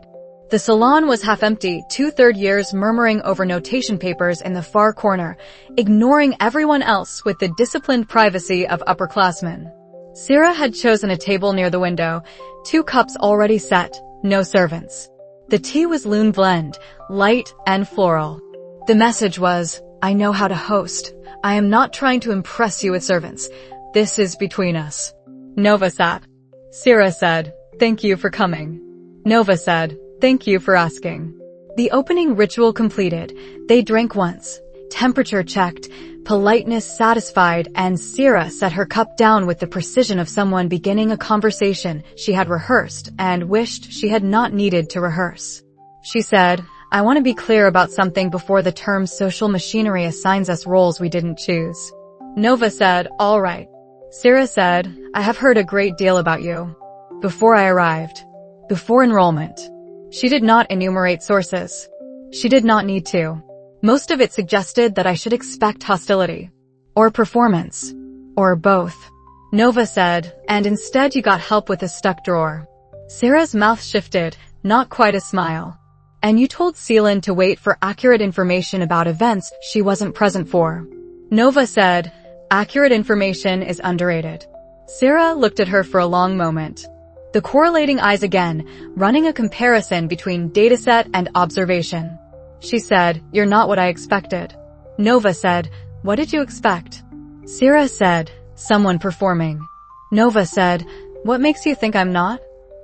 The salon was half empty, 2 third-years murmuring over notation papers in the far corner, ignoring everyone else with the disciplined privacy of upperclassmen. Sira had chosen a table near the window, 2 cups already set, no servants. The tea was Lune blend, light and floral. The message was, I know how to host. I am not trying to impress you with servants. This is between us. Nova sat. Sira said, thank you for coming. Nova said, thank you for asking. The opening ritual completed, they drank once, temperature checked, politeness satisfied, and Sira set her cup down with the precision of someone beginning a conversation she had rehearsed and wished she had not needed to rehearse. She said, I want to be clear about something before the term social machinery assigns us roles we didn't choose. Nova said, all right. Sira said, I have heard a great deal about you. Before I arrived. Before enrollment. She did not enumerate sources. She did not need to. Most of it suggested that I should expect hostility. Or performance. Or both. Nova said, and instead you got help with a stuck drawer. Sira's mouth shifted, not quite a smile. And you told Seelan to wait for accurate information about events she wasn't present for. Nova said, accurate information is underrated. Sira looked at her for a long moment. The correlating eyes again, running a comparison between dataset and observation. She said, you're not what I expected. Nova said, what did you expect? Sira said, someone performing. Nova said, what makes you think I'm not?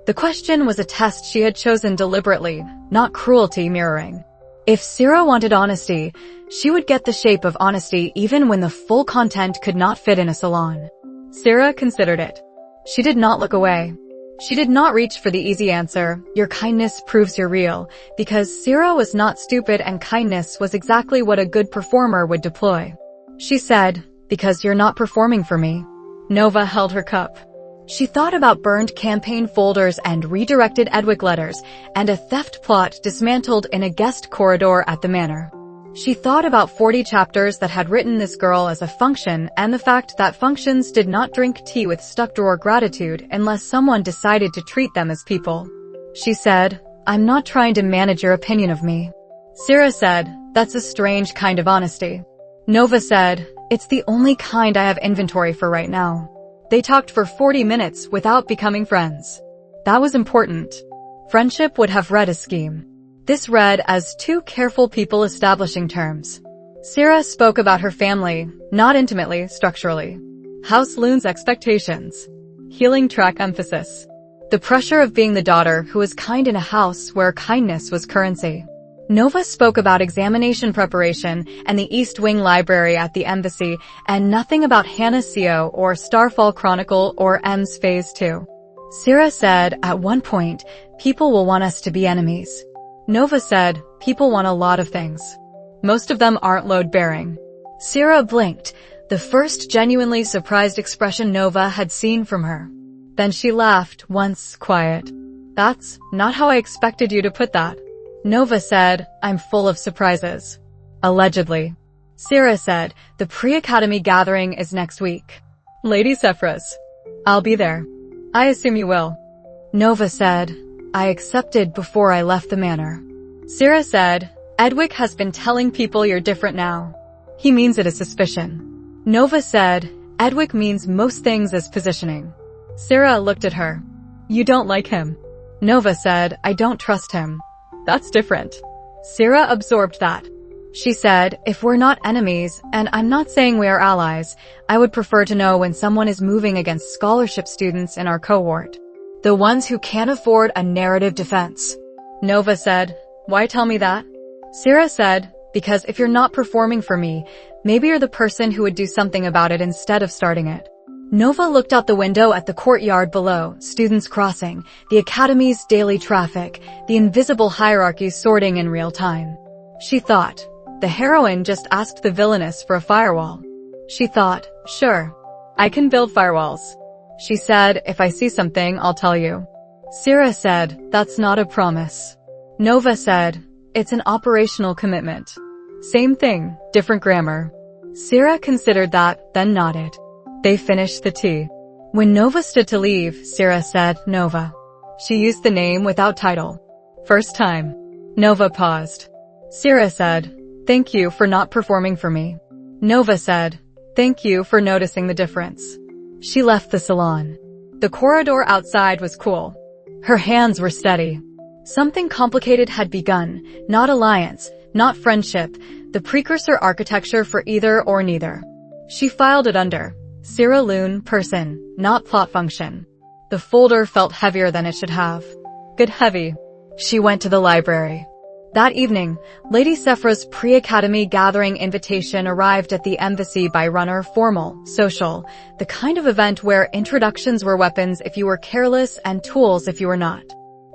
The question was a test she had chosen deliberately, not cruelty mirroring. If Sira wanted honesty, she would get the shape of honesty even when the full content could not fit in a salon. Sira considered it. She did not look away. She did not reach for the easy answer, your kindness proves you're real, because Sira was not stupid and kindness was exactly what a good performer would deploy. She said, because you're not performing for me. Nova held her cup. She thought about burned campaign folders and redirected Edwick letters, and a theft plot dismantled in a guest corridor at the manor. She thought about 40 chapters that had written this girl as a function and the fact that functions did not drink tea with stuck-drawer gratitude unless someone decided to treat them as people. She said, I'm not trying to manage your opinion of me. Sira said, that's a strange kind of honesty. Nova said, it's the only kind I have inventory for right now. They talked for 40 minutes without becoming friends. That was important. Friendship would have read a scheme. This read as 2 careful people establishing terms. Sira spoke about her family, not intimately, structurally. House Lune's expectations. Healing track emphasis. The pressure of being the daughter who was kind in a house where kindness was currency. Nova spoke about examination preparation and the East Wing Library at the embassy, and nothing about Hannah CO or Starfall Chronicle or M's Phase 2. Sira said, at one point, people will want us to be enemies. Nova said, people want a lot of things. Most of them aren't load-bearing. Sira blinked, the first genuinely surprised expression Nova had seen from her. Then she laughed, once quiet. That's not how I expected you to put that. Nova said, I'm full of surprises. Allegedly. Sira said, the pre-academy gathering is next week. Lady Sephras. I'll be there. I assume you will. Nova said, I accepted before I left the manor. Sira said, Edwick has been telling people you're different now. He means it as suspicion. Nova said, Edwick means most things as positioning. Sira looked at her. You don't like him. Nova said, I don't trust him. That's different. Sira absorbed that. She said, if we're not enemies, and I'm not saying we are allies, I would prefer to know when someone is moving against scholarship students in our cohort. The ones who can't afford a narrative defense. Nova said, why tell me that? Sira said, because if you're not performing for me, maybe you're the person who would do something about it instead of starting it. Nova looked out the window at the courtyard below, students crossing, the academy's daily traffic, the invisible hierarchies sorting in real time. She thought, the heroine just asked the villainess for a firewall. She thought, sure, I can build firewalls. She said, if I see something, I'll tell you. Sira said, that's not a promise. Nova said, it's an operational commitment. Same thing, different grammar. Sira considered that, then nodded. They finished the tea. When Nova stood to leave, Sira said, Nova. She used the name without title. First time. Nova paused. Sira said, thank you for not performing for me. Nova said, thank you for noticing the difference. She left the salon. The corridor outside was cool. Her hands were steady. Something complicated had begun, not alliance, not friendship, the precursor architecture for either or neither. She filed it under. Sira Lune, person, not plot function. The folder felt heavier than it should have. Good heavy. She went to the library. That evening, Lady Sephra's pre-academy gathering invitation arrived at the embassy by runner, formal, social, the kind of event where introductions were weapons if you were careless and tools if you were not.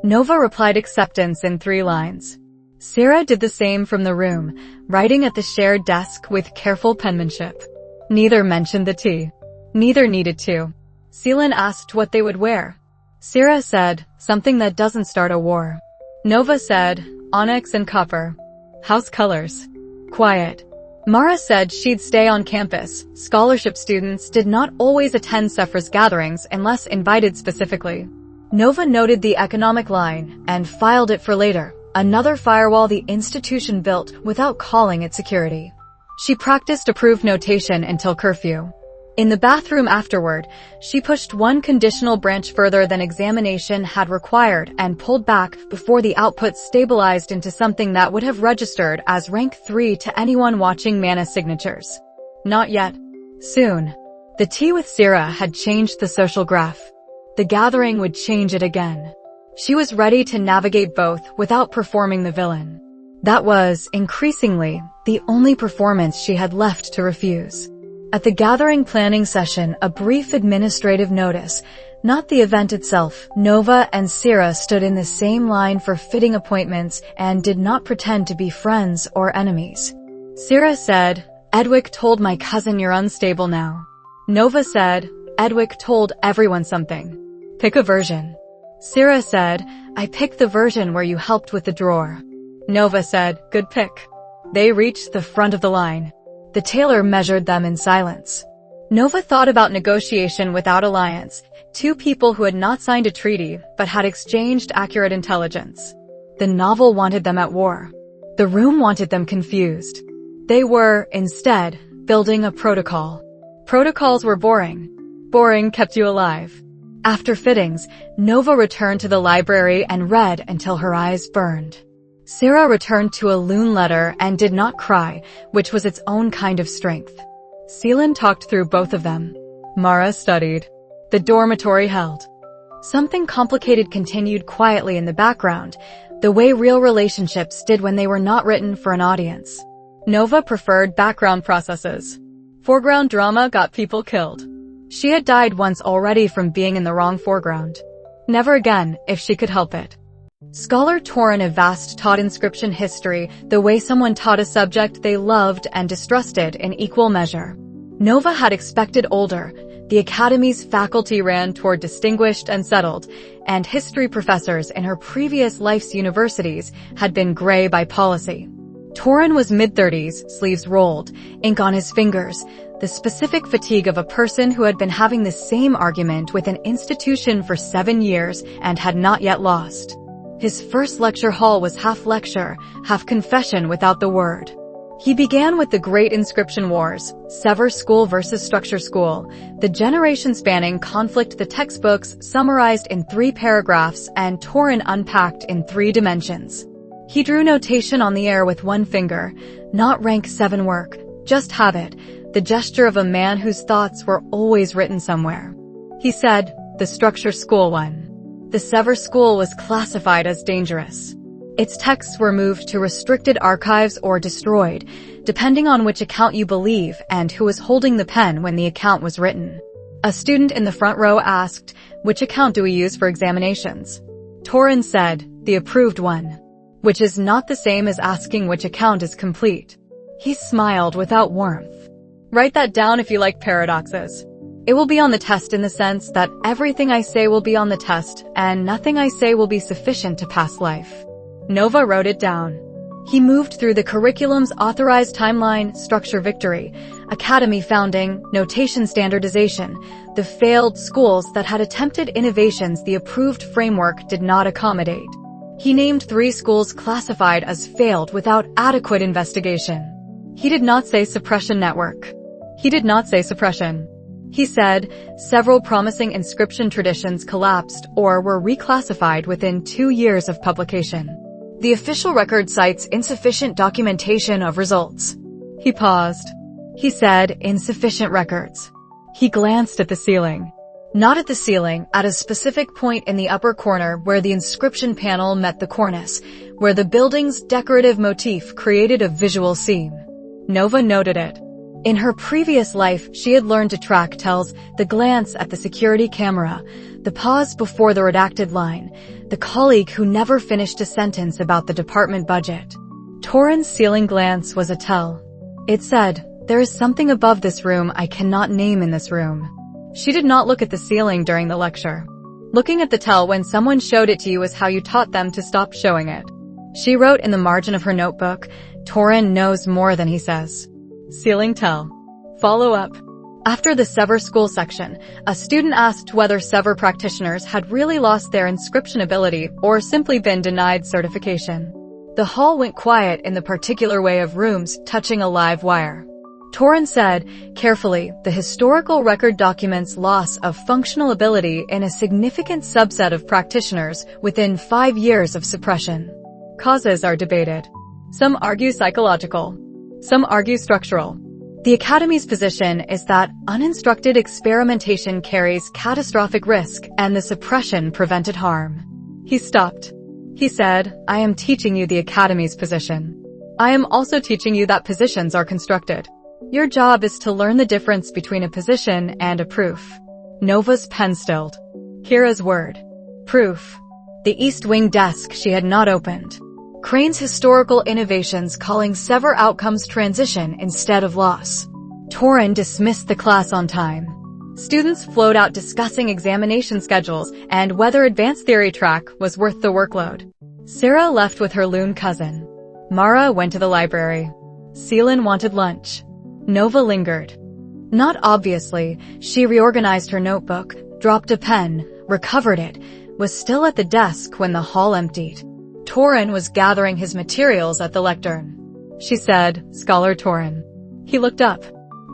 Nova replied acceptance in 3 lines. Sira did the same from the room, writing at the shared desk with careful penmanship. Neither mentioned the tea. Neither needed to. Seelan asked what they would wear. Sira said, something that doesn't start a war. Nova said, onyx and copper. House colors. Quiet. Mara said she'd stay on campus. Scholarship students did not always attend Sephra's gatherings unless invited specifically. Nova noted the economic line and filed it for later, another firewall the institution built without calling it security. She practiced approved notation until curfew. In the bathroom afterward, she pushed one conditional branch further than examination had required and pulled back before the output stabilized into something that would have registered as rank 3 to anyone watching mana signatures. Not yet. Soon. The tea with Sira had changed the social graph. The gathering would change it again. She was ready to navigate both without performing the villain. That was, increasingly, the only performance she had left to refuse. At the gathering planning session, a brief administrative notice, not the event itself, Nova and Sira stood in the same line for fitting appointments and did not pretend to be friends or enemies. Sira said, Edwick told my cousin you're unstable now. Nova said, Edwick told everyone something. Pick a version. Sira said, I picked the version where you helped with the drawer. Nova said, good pick. They reached the front of the line. The tailor measured them in silence. Nova thought about negotiation without alliance, 2 people who had not signed a treaty but had exchanged accurate intelligence. The novel wanted them at war. The room wanted them confused. They were, instead, building a protocol. Protocols were boring. Boring kept you alive. After fittings, Nova returned to the library and read until her eyes burned. Sira returned to a Lune letter and did not cry, which was its own kind of strength. Seelan talked through both of them. Mara studied. The dormitory held. Something complicated continued quietly in the background, the way real relationships did when they were not written for an audience. Nova preferred background processes. Foreground drama got people killed. She had died once already from being in the wrong foreground. Never again, if she could help it. Scholar Torin Avast taught inscription history the way someone taught a subject they loved and distrusted in equal measure. Nova had expected older. The academy's faculty ran toward distinguished and settled, and history professors in her previous life's universities had been gray by policy. Torin was mid-30s, sleeves rolled, ink on his fingers, the specific fatigue of a person who had been having the same argument with an institution for 7 years and had not yet lost. His first lecture hall was half lecture, half confession without the word. He began with the Great Inscription Wars, Sever School versus Structure School, the generation-spanning conflict the textbooks summarized in 3 paragraphs and Torin unpacked in 3 dimensions. He drew notation on the air with 1 finger, not rank 7 work, just habit, the gesture of a man whose thoughts were always written somewhere. He said, the Structure School won. The Sever School was classified as dangerous. Its texts were moved to restricted archives or destroyed, depending on which account you believe and who was holding the pen when the account was written. A student in the front row asked, "Which account do we use for examinations?" Torin said, "The approved one," which is not the same as asking which account is complete. He smiled without warmth. Write that down if you like paradoxes. It will be on the test in the sense that everything I say will be on the test and nothing I say will be sufficient to pass life. Nova wrote it down. He moved through the curriculum's authorized timeline, structure victory, academy founding, notation standardization, the failed schools that had attempted innovations the approved framework did not accommodate. He named 3 schools classified as failed without adequate investigation. He did not say suppression network. He did not say suppression. He said, several promising inscription traditions collapsed or were reclassified within 2 years of publication. The official record cites insufficient documentation of results. He paused. He said, insufficient records. He glanced at the ceiling. Not at the ceiling, at a specific point in the upper corner where the inscription panel met the cornice, where the building's decorative motif created a visual seam. Nova noted it. In her previous life, she had learned to track tells, the glance at the security camera, the pause before the redacted line, the colleague who never finished a sentence about the department budget. Torin's ceiling glance was a tell. It said, there is something above this room I cannot name in this room. She did not look at the ceiling during the lecture. Looking at the tell when someone showed it to you is how you taught them to stop showing it. She wrote in the margin of her notebook, Torin knows more than he says. Ceiling tell. Follow up. After the Sever School section, a student asked whether Sever practitioners had really lost their inscription ability or simply been denied certification. The hall went quiet in the particular way of rooms touching a live wire. Torin said, carefully, the historical record documents loss of functional ability in a significant subset of practitioners within 5 years of suppression. Causes are debated. Some argue psychological. Some argue structural. The Academy's position is that uninstructed experimentation carries catastrophic risk and the suppression prevented harm. He stopped. He said, I am teaching you the Academy's position. I am also teaching you that positions are constructed. Your job is to learn the difference between a position and a proof. Nova's pen stilled. Kira's word. Proof. The East Wing desk she had not opened. Crane's historical innovations calling Sever outcomes transition instead of loss. Torin dismissed the class on time. Students flowed out discussing examination schedules and whether advanced theory track was worth the workload. Sira left with her Lune cousin. Mara went to the library. Celine wanted lunch. Nova lingered. Not obviously, she reorganized her notebook, dropped a pen, recovered it, was still at the desk when the hall emptied. Torin was gathering his materials at the lectern. She said, Scholar Torin. He looked up.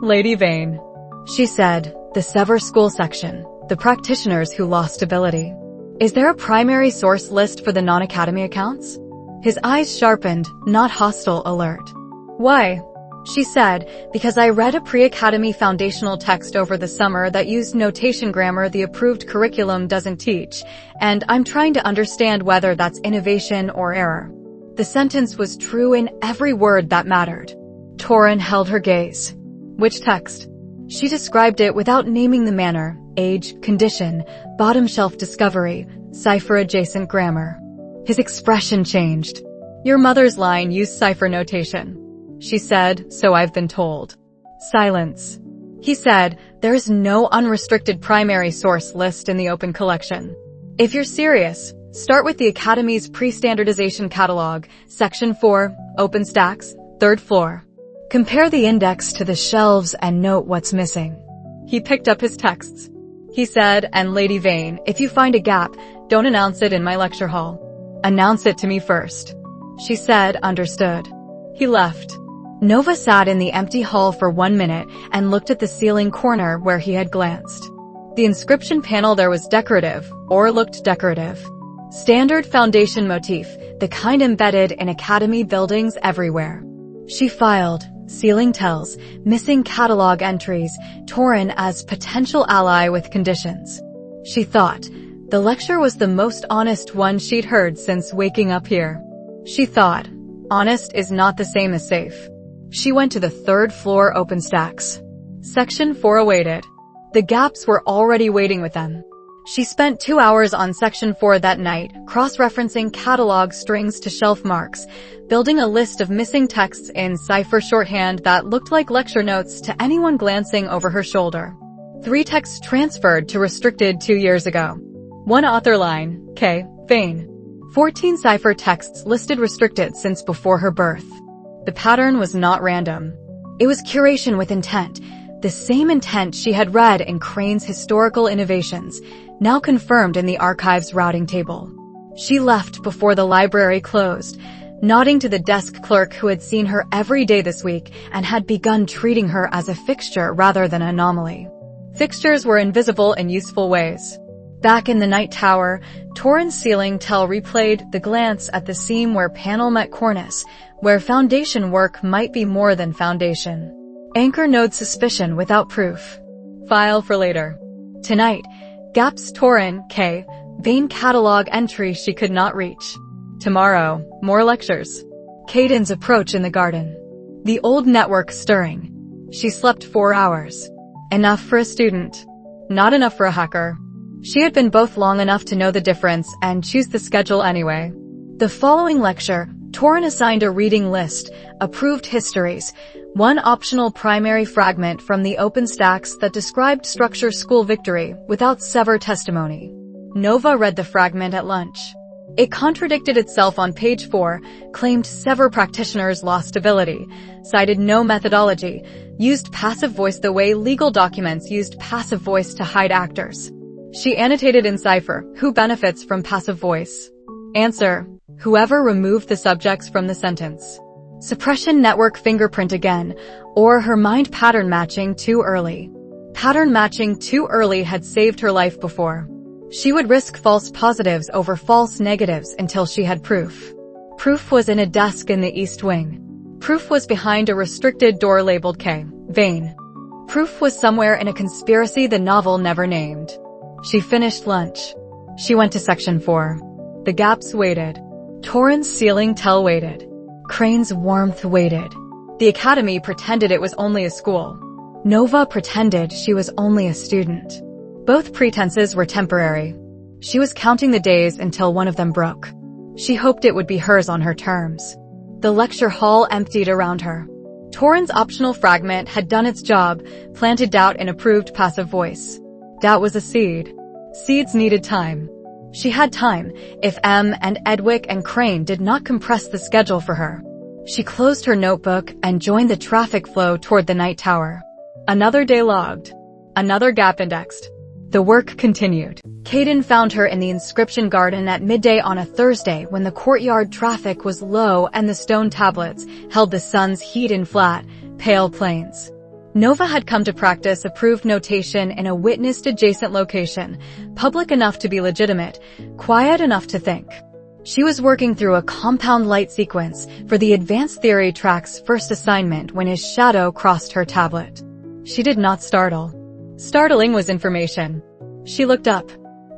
Lady Vane. She said, the Sever School section, the practitioners who lost ability. Is there a primary source list for the non-academy accounts? His eyes sharpened, not hostile alert. Why? She said, because I read a pre-academy foundational text over the summer that used notation grammar the approved curriculum doesn't teach, and I'm trying to understand whether that's innovation or error. The sentence was true in every word that mattered. Torin held her gaze. Which text? She described it without naming the manner, age, condition, bottom shelf discovery, cipher adjacent grammar. His expression changed. Your mother's line used cipher notation. She said, so I've been told. Silence. He said, there is no unrestricted primary source list in the open collection. If you're serious, start with the Academy's pre-standardization catalog, section 4, open stacks, 3rd floor. Compare the index to the shelves and note what's missing. He picked up his texts. He said, and Lady Vane, if you find a gap, don't announce it in my lecture hall. Announce it to me first. She said, understood. He left. Nova sat in the empty hall for 1 minute and looked at the ceiling corner where he had glanced. The inscription panel there was decorative, or looked decorative. Standard foundation motif, the kind embedded in academy buildings everywhere. She filed, ceiling tells, missing catalog entries, Torin as potential ally with conditions. She thought, the lecture was the most honest one she'd heard since waking up here. She thought, honest is not the same as safe. She went to the 3rd floor open stacks. Section 4 awaited. The gaps were already waiting with them. She spent 2 hours on Section 4 that night, cross-referencing catalog strings to shelf marks, building a list of missing texts in cipher shorthand that looked like lecture notes to anyone glancing over her shoulder. 3 texts transferred to restricted 2 years ago. 1 author line, K. Vane. 14 cipher texts listed restricted since before her birth. The pattern was not random. It was curation with intent, the same intent she had read in Crane's Historical Innovations, now confirmed in the archive's routing table. She left before the library closed, nodding to the desk clerk who had seen her every day this week and had begun treating her as a fixture rather than an anomaly. Fixtures were invisible in useful ways. Back in the night tower, Torrens' ceiling tell replayed the glance at the seam where panel met cornice, where foundation work might be more than foundation. Anchor node suspicion without proof. File for later. Tonight, gaps Torren, K. Vane catalog entry she could not reach. Tomorrow, more lectures. Caden's approach in the garden. The old network stirring. She slept 4 hours. Enough for a student. Not enough for a hacker. She had been both long enough to know the difference and choose the schedule anyway. The following lecture, Torren assigned a reading list, approved histories, 1 optional primary fragment from the OpenStax that described structure school victory without sever testimony. Nova read the fragment at lunch. It contradicted itself on page 4, claimed sever practitioners lost ability, cited no methodology, used passive voice the way legal documents used passive voice to hide actors. She annotated in cipher, who benefits from passive voice? Answer, whoever removed the subjects from the sentence. Suppression network fingerprint again, or her mind pattern matching too early. Pattern matching too early had saved her life before. She would risk false positives over false negatives until she had proof. Proof was in a desk in the East Wing. Proof was behind a restricted door labeled K. Vane. Proof was somewhere in a conspiracy the novel never named. She finished lunch. She went to Section 4. The gaps waited. Torrens' ceiling tell waited. Crane's warmth waited. The academy pretended it was only a school. Nova pretended she was only a student. Both pretenses were temporary. She was counting the days until one of them broke. She hoped it would be hers on her terms. The lecture hall emptied around her. Torrens' optional fragment had done its job, planted doubt in approved passive voice. Doubt was a seed. Seeds needed time. She had time, if M and Edwick and Crane did not compress the schedule for her. She closed her notebook and joined the traffic flow toward the night tower. Another day logged. Another gap indexed. The work continued. Caden found her in the inscription garden at midday on a Thursday when the courtyard traffic was low and the stone tablets held the sun's heat in flat, pale plains. Nova had come to practice approved notation in a witnessed-adjacent location, public enough to be legitimate, quiet enough to think. She was working through a compound light sequence for the advanced theory track's first assignment when his shadow crossed her tablet. She did not startle. Startling was information. She looked up.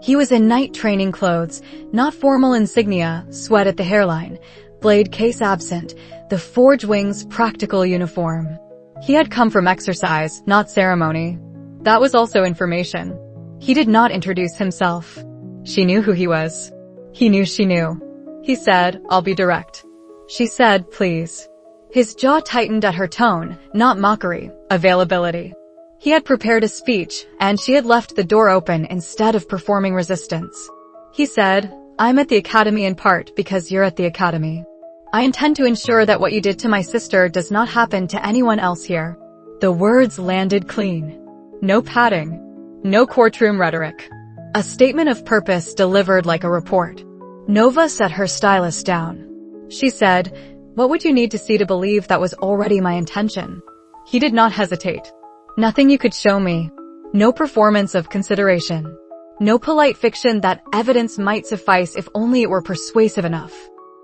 He was in night training clothes, not formal insignia, sweat at the hairline, blade case absent, the Forge Wings practical uniform. He had come from exercise, not ceremony. That was also information. He did not introduce himself. She knew who he was. He knew she knew. He said, "I'll be direct." She said, "Please." His jaw tightened at her tone, not mockery, availability. He had prepared a speech, and she had left the door open instead of performing resistance. He said, "I'm at the academy in part because you're at the academy. I intend to ensure that what you did to my sister does not happen to anyone else here." The words landed clean. No padding. No courtroom rhetoric. A statement of purpose delivered like a report. Nova set her stylus down. She said, "What would you need to see to believe that was already my intention?" He did not hesitate. "Nothing you could show me. No performance of consideration. No polite fiction that evidence might suffice if only it were persuasive enough."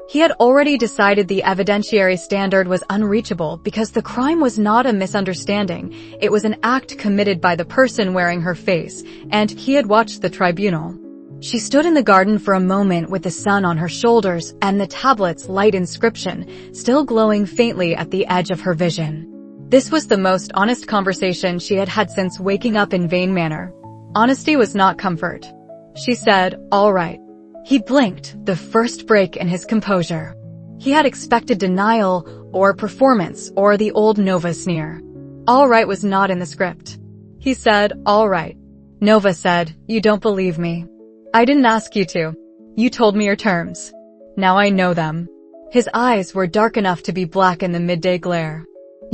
He had already decided the evidentiary standard was unreachable because the crime was not a misunderstanding, it was an act committed by the person wearing her face, and he had watched the tribunal. She stood in the garden for a moment with the sun on her shoulders and the tablet's light inscription still glowing faintly at the edge of her vision. This was the most honest conversation she had had since waking up in Vane Manor. Honesty was not comfort. She said, "All right." He blinked, the first break in his composure. He had expected denial, or performance, or the old Nova sneer. All right was not in the script. He said, "All right." Nova said, "You don't believe me. I didn't ask you to. You told me your terms. Now I know them." His eyes were dark enough to be black in the midday glare.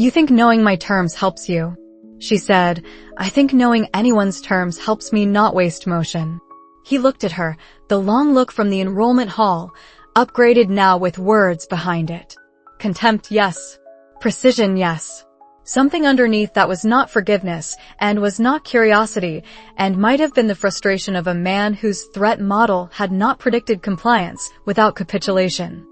"You think knowing my terms helps you?" She said, "I think knowing anyone's terms helps me not waste motion." He looked at her, the long look from the enrollment hall, upgraded now with words behind it. Contempt, yes. Precision, yes. Something underneath that was not forgiveness, and was not curiosity, and might have been the frustration of a man whose threat model had not predicted compliance without capitulation.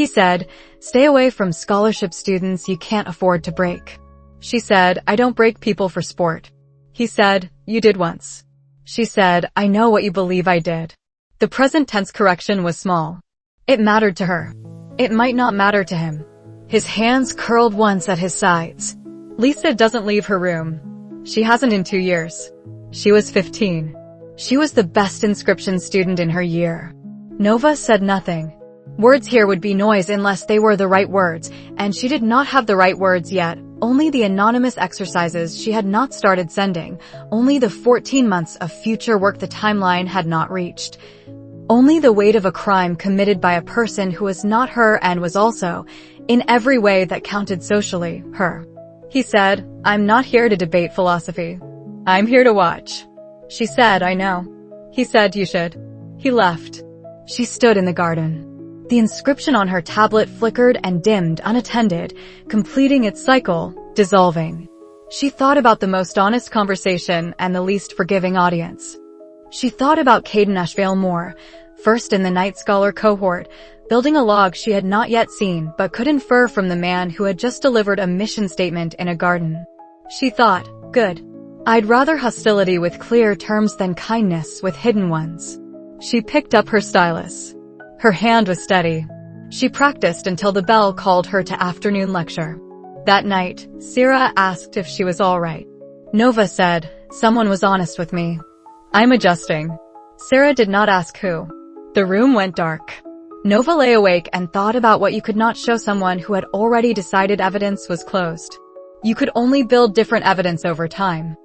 He said, "Stay away from scholarship students you can't afford to break." She said, "I don't break people for sport." He said, "You did once." She said, "I know what you believe I did." The present tense correction was small. It mattered to her. It might not matter to him. His hands curled once at his sides. Lisa doesn't leave her room. She hasn't in 2 years. She was 15. She was the best inscription student in her year. Nova said nothing. Words here would be noise unless they were the right words, and she did not have the right words yet, only the anonymous exercises she had not started sending, only the 14 months of future work the timeline had not reached. Only the weight of a crime committed by a person who was not her and was also, in every way that counted socially, her. He said, "I'm not here to debate philosophy. I'm here to watch." She said, "I know." He said, "You should." He left. She stood in the garden. The inscription on her tablet flickered and dimmed unattended, completing its cycle, dissolving. She thought about the most honest conversation and the least forgiving audience. She thought about Caden Ashveil more, first in the Night Scholar cohort, building a log she had not yet seen but could infer from the man who had just delivered a mission statement in a garden. She thought, "Good. I'd rather hostility with clear terms than kindness with hidden ones." She picked up her stylus. Her hand was steady. She practiced until the bell called her to afternoon lecture. That night, Sira asked if she was all right. Nova said, "Someone was honest with me. I'm adjusting." Sira did not ask who. The room went dark. Nova lay awake and thought about what you could not show someone who had already decided evidence was closed. You could only build different evidence over time.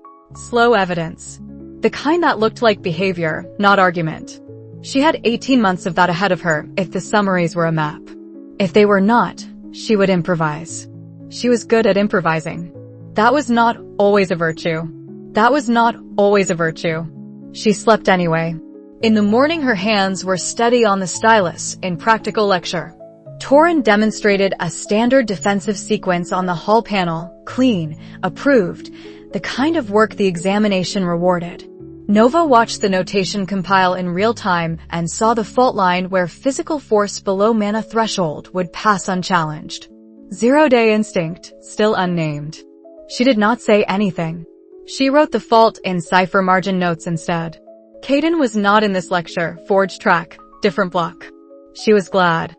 Slow evidence. The kind that looked like behavior, not argument. She had 18 months of that ahead of her if the summaries were a map. If they were not, she would improvise. She was good at improvising. That was not always a virtue. That was not always a virtue. She slept anyway. In the morning her hands were steady on the stylus in practical lecture. Torin demonstrated a standard defensive sequence on the hall panel, clean, approved, the kind of work the examination rewarded. Nova watched the notation compile in real time and saw the fault line where physical force below mana threshold would pass unchallenged. Zero-day instinct, still unnamed. She did not say anything. She wrote the fault in cipher margin notes instead. Caden was not in this lecture, forged track, different block. She was glad.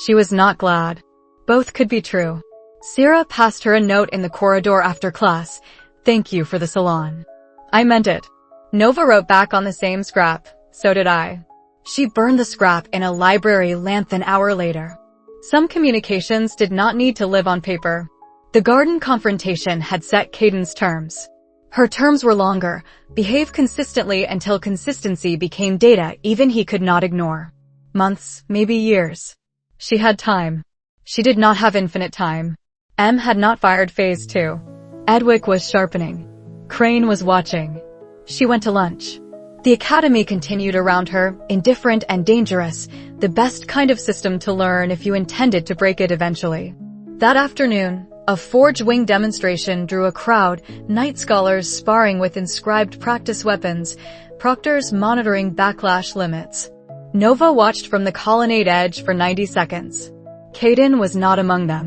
She was not glad. Both could be true. Sira passed her a note in the corridor after class. "Thank you for the salon." "I meant it." Nova wrote back on the same scrap. "So did I." She burned the scrap in a library lamp an hour later. Some communications did not need to live on paper. The garden confrontation had set Caden's terms. Her terms were longer, behave consistently until consistency became data even he could not ignore. Months, maybe years. She had time. She did not have infinite time. M had not fired phase 2. Edwick was sharpening. Crane was watching. She went to lunch. The academy continued around her, indifferent and dangerous, the best kind of system to learn if you intended to break it eventually. That afternoon, a Forge Wing demonstration drew a crowd, Night Scholars sparring with inscribed practice weapons, proctors monitoring backlash limits. Nova watched from the colonnade edge for 90 seconds. Caden was not among them.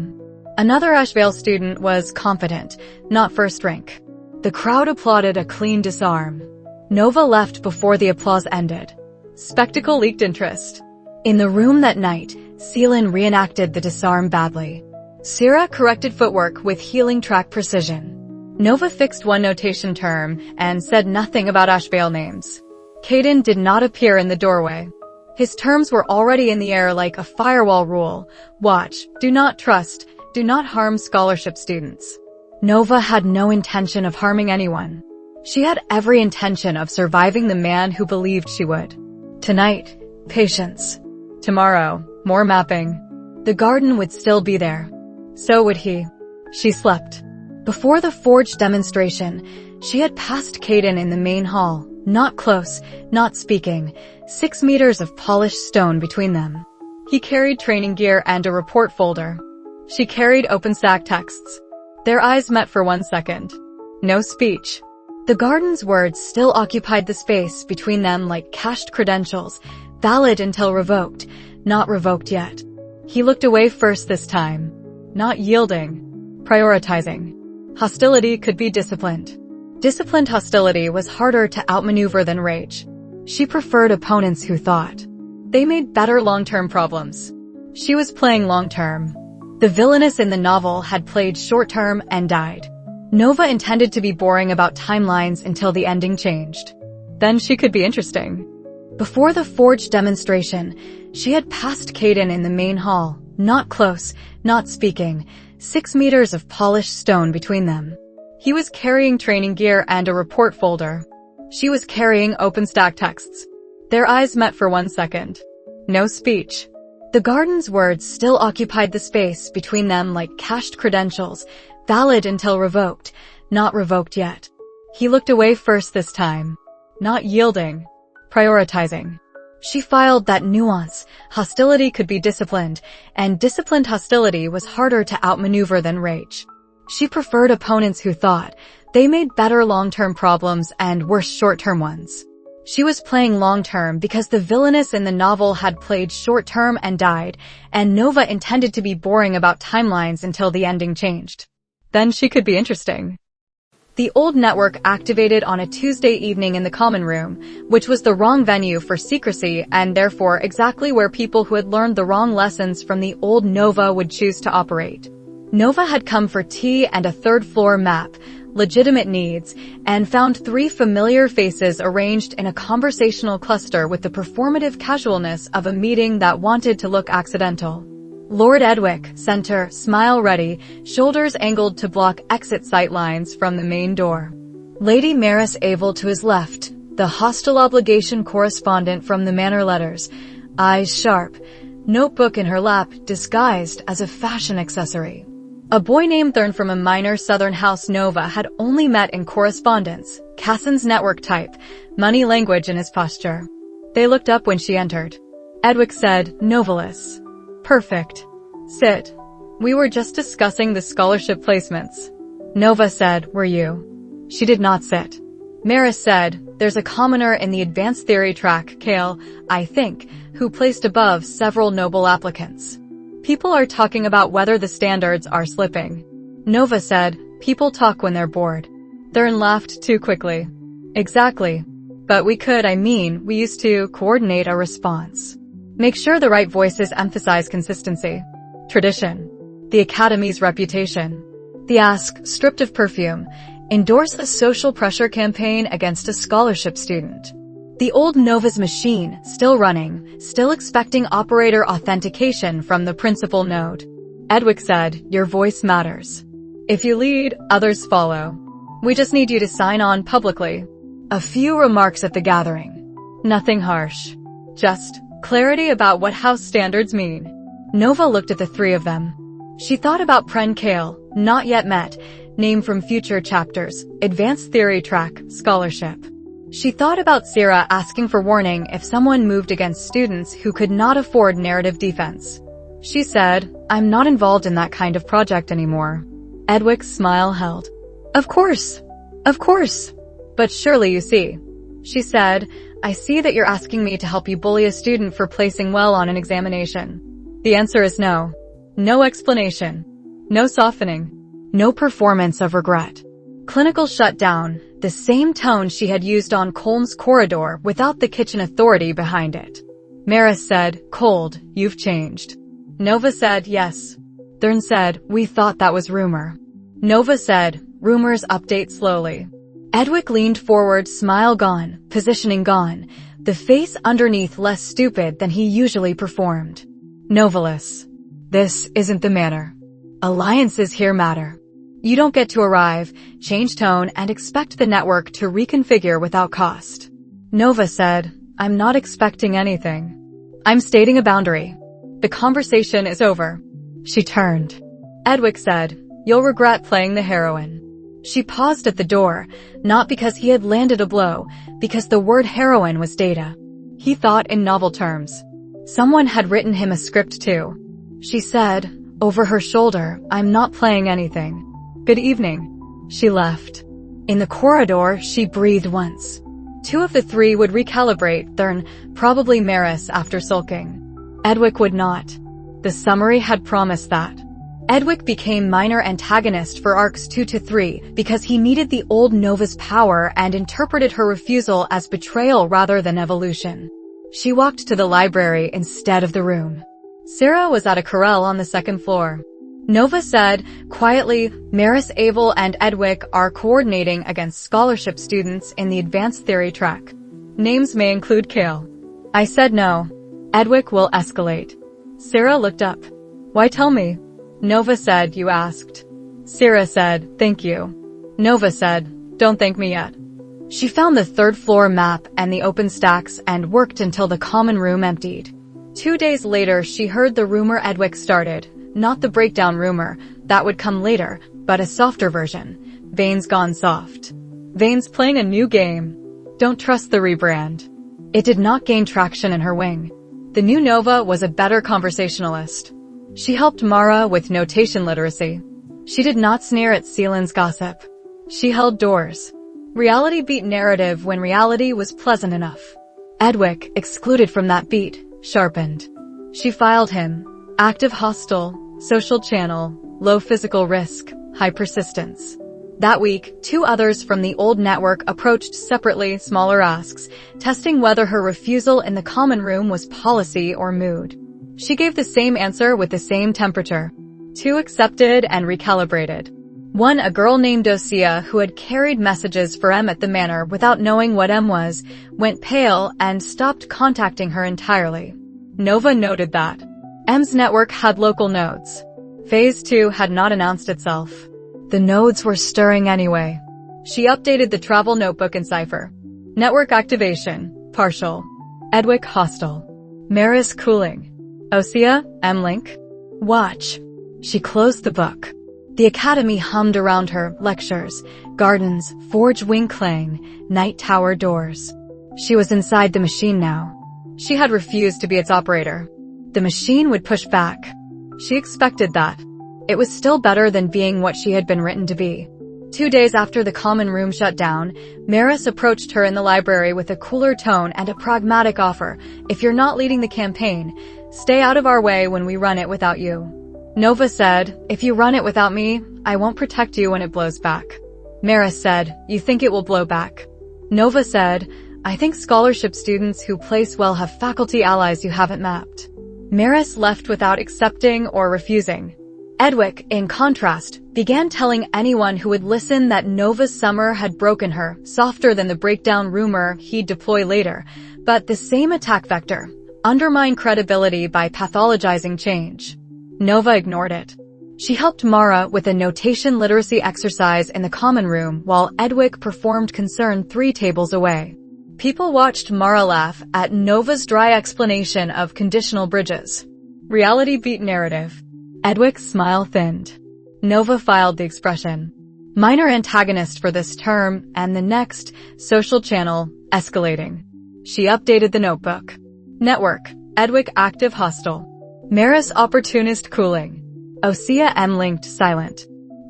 Another Ashveil student was confident, not first rank. The crowd applauded a clean disarm. Nova left before the applause ended. Spectacle leaked interest. In the room that night, Sira Lune reenacted the disarm badly. Sira corrected footwork with healing track precision. Nova fixed one notation term and said nothing about Ashveil names. Caden did not appear in the doorway. His terms were already in the air like a firewall rule. Watch, do not trust, do not harm scholarship students. Nova had no intention of harming anyone. She had every intention of surviving the man who believed she would. Tonight, patience. Tomorrow, more mapping. The garden would still be there. So would he. She slept. Before the forge demonstration, she had passed Caden in the main hall, not close, not speaking, 6 meters of polished stone between them. He carried training gear and a report folder. She carried OpenStack texts. Their eyes met for 1 second. No speech. The garden's words still occupied the space between them like cached credentials, valid until revoked, not revoked yet. He looked away first this time. Not yielding. Prioritizing. Hostility could be disciplined. Disciplined hostility was harder to outmaneuver than rage. She preferred opponents who thought. They made better long-term problems. She was playing long-term. The villainess in the novel had played short-term and died. Nova intended to be boring about timelines until the ending changed. Then she could be interesting. Before the forge demonstration, she had passed Caden in the main hall, not close, not speaking, 6 meters of polished stone between them. He was carrying training gear and a report folder. She was carrying OpenStack texts. Their eyes met for 1 second. No speech. The garden's words still occupied the space between them like cached credentials, valid until revoked, not revoked yet. He looked away first this time. Not yielding. Prioritizing. She filed that nuance. Hostility could be disciplined, and disciplined hostility was harder to outmaneuver than rage. She preferred opponents who thought. They made better long-term problems and worse short-term ones. She was playing long-term because the villainess in the novel had played short-term and died, and Nova intended to be boring about timelines until the ending changed. Then she could be interesting. The old network activated on a Tuesday evening in the common room, which was the wrong venue for secrecy and therefore exactly where people who had learned the wrong lessons from the old Nova would choose to operate. Nova had come for tea and a third-floor map, legitimate needs, and found 3 familiar faces arranged in a conversational cluster with the performative casualness of a meeting that wanted to look accidental. Lord Edwick, center, smile ready, shoulders angled to block exit sight lines from the main door. Lady Maris Avil to his left, the hostile obligation correspondent from the Manor Letters, eyes sharp, notebook in her lap disguised as a fashion accessory. A boy named Thurn from a minor southern house Nova had only met in correspondence, Cassin's network type, money language in his posture. They looked up when she entered. Edwick said, Novalis. Perfect. Sit. We were just discussing the scholarship placements. Nova said, were you? She did not sit. Maris said, there's a commoner in the advanced theory track, Kale, I think, who placed above several noble applicants. People are talking about whether the standards are slipping. Nova said, people talk when they're bored. Thurn laughed too quickly. Exactly. But we used to coordinate a response. Make sure the right voices emphasize consistency. Tradition. The Academy's reputation. The ask, stripped of perfume, endorse a social pressure campaign against a scholarship student. The old Nova's machine, still running, still expecting operator authentication from the principal node. Edwick said, your voice matters. If you lead, others follow. We just need you to sign on publicly. A few remarks at the gathering. Nothing harsh. Just clarity about what house standards mean. Nova looked at the 3 of them. She thought about Pren Kale, not yet met, name from future chapters, advanced theory track, scholarship. She thought about Sira asking for warning if someone moved against students who could not afford narrative defense. She said, I'm not involved in that kind of project anymore. Edwick's smile held. Of course. But surely you see. She said, I see that you're asking me to help you bully a student for placing well on an examination. The answer is no. No explanation. No softening. No performance of regret. Clinical shutdown, the same tone she had used on Colm's corridor without the kitchen authority behind it. Maris said, cold, you've changed. Nova said, yes. Thurn said, "We thought that was rumor." Nova said, "Rumors update slowly." Edwick leaned forward, smile gone, positioning gone, the face underneath less stupid than he usually performed. "Novelist, this isn't the manner. Alliances here matter. You don't get to arrive, change tone, and expect the network to reconfigure without cost." Nova said, "I'm not expecting anything. I'm stating a boundary. The conversation is over." She turned. Edwick said, "You'll regret playing the heroine." She paused at the door, not because he had landed a blow, because the word heroine was data. He thought in novel terms. Someone had written him a script too. She said, over her shoulder, "I'm not playing anything. Good evening." She left. In the corridor, she breathed once. 2 of the 3 would recalibrate, Thurn, probably Maris after sulking. Edwick would not. The summary had promised that. Edwick became minor antagonist for arcs 2 to 3 because he needed the old Nova's power and interpreted her refusal as betrayal rather than evolution. She walked to the library instead of the room. Sira was at a corral on the 2nd floor. Nova said, quietly, "Maris, Abel, and Edwick are coordinating against scholarship students in the advanced theory track. Names may include Kale." I said no. Edwick will escalate. Sira looked up. "Why tell me?" Nova said, "You asked." Sira said, "Thank you." Nova said, "Don't thank me yet." She found the 3rd floor map and the open stacks and worked until the common room emptied. 2 days later, she heard the rumor Edwick started. Not the breakdown rumor, that would come later, but a softer version. Vane's gone soft. Vane's playing a new game. Don't trust the rebrand. It did not gain traction in her wing. The new Nova was a better conversationalist. She helped Mara with notation literacy. She did not sneer at Seelan's gossip. She held doors. Reality beat narrative when reality was pleasant enough. Edwick, excluded from that beat, sharpened. She filed him. Active hostile, social channel, low physical risk, high persistence. That week, 2 others from the old network approached separately, smaller asks, testing whether her refusal in the common room was policy or mood. She gave the same answer with the same temperature. 2 accepted and recalibrated. One, a girl named Osea, who had carried messages for M at the manor without knowing what M was, went pale and stopped contacting her entirely. Nova noted that. M's network had local nodes. Phase 2 had not announced itself. The nodes were stirring anyway. She updated the travel notebook in cipher. Network activation, partial. Edwick hostile. Maris cooling. Osea, M-Link. Watch. She closed the book. The academy hummed around her, lectures, gardens, forge wing clang, night tower doors. She was inside the machine now. She had refused to be its operator. The machine would push back. She expected that. It was still better than being what she had been written to be. 2 days after the common room shut down, Maris approached her in the library with a cooler tone and a pragmatic offer. "If you're not leading the campaign, stay out of our way when we run it without you." Nova said, "If you run it without me, I won't protect you when it blows back." Maris said, "You think it will blow back?" Nova said, "I think scholarship students who place well have faculty allies you haven't mapped." Maris left without accepting or refusing. Edwick, in contrast, began telling anyone who would listen that Nova's summer had broken her, softer than the breakdown rumor he'd deploy later, but the same attack vector, undermine credibility by pathologizing change. Nova ignored it. She helped Mara with a notation literacy exercise in the common room while Edwick performed concern 3 tables away. People watched Mara laugh at Nova's dry explanation of conditional bridges. Reality beat narrative. Edwick's smile thinned. Nova filed the expression. Minor antagonist for this term, and the next, social channel, escalating. She updated the notebook. Network, Edwick active hostile. Maris opportunist cooling. Osea M-linked silent.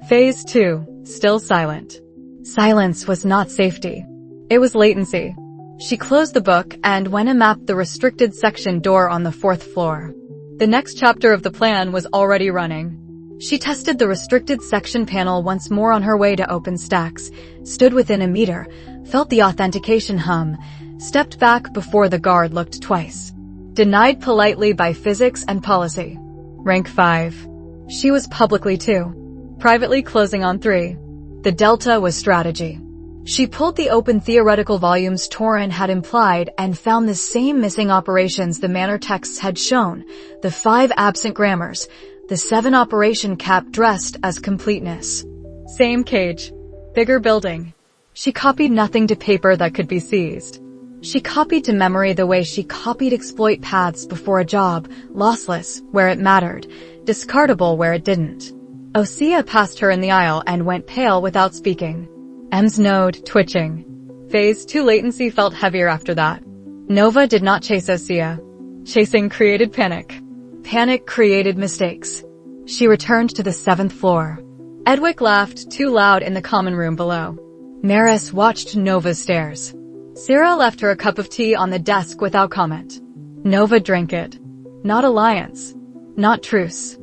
Phase 2, still silent. Silence was not safety. It was latency. She closed the book and went and mapped the restricted section door on the 4th floor. The next chapter of the plan was already running. She tested the restricted section panel once more on her way to open stacks, stood within a meter, felt the authentication hum, stepped back before the guard looked twice. Denied politely by physics and policy. Rank 5. She was publicly 2. Privately closing on 3. The delta was strategy. She pulled the open theoretical volumes Torin had implied and found the same missing operations the Manor texts had shown, the 5 absent grammars, the 7 operation cap dressed as completeness. Same cage. Bigger building. She copied nothing to paper that could be seized. She copied to memory the way she copied exploit paths before a job, lossless where it mattered, discardable where it didn't. Osea passed her in the aisle and went pale without speaking. M's node twitching. Phase 2 latency felt heavier after that. Nova did not chase Osea. Chasing created panic. Panic created mistakes. She returned to the 7th floor. Edwick laughed too loud in the common room below. Maris watched Nova's stairs. Sira left her a cup of tea on the desk without comment. Nova drank it. Not alliance. Not truce.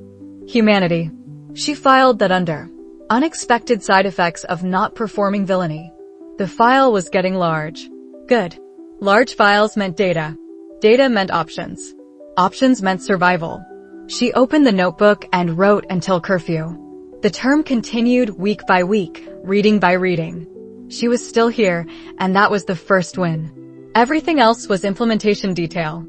Humanity. She filed that under. Unexpected side effects of not performing villainy. The file was getting large. Good. Large files meant data. Data meant options. Options meant survival. She opened the notebook and wrote until curfew. The term continued week by week, reading by reading. She was still here, and that was the first win. Everything else was implementation detail.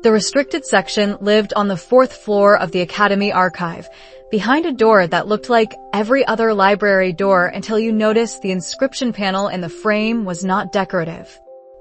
The restricted section lived on the 4th floor of the Academy archive, behind a door that looked like every other library door until you noticed the inscription panel in the frame was not decorative.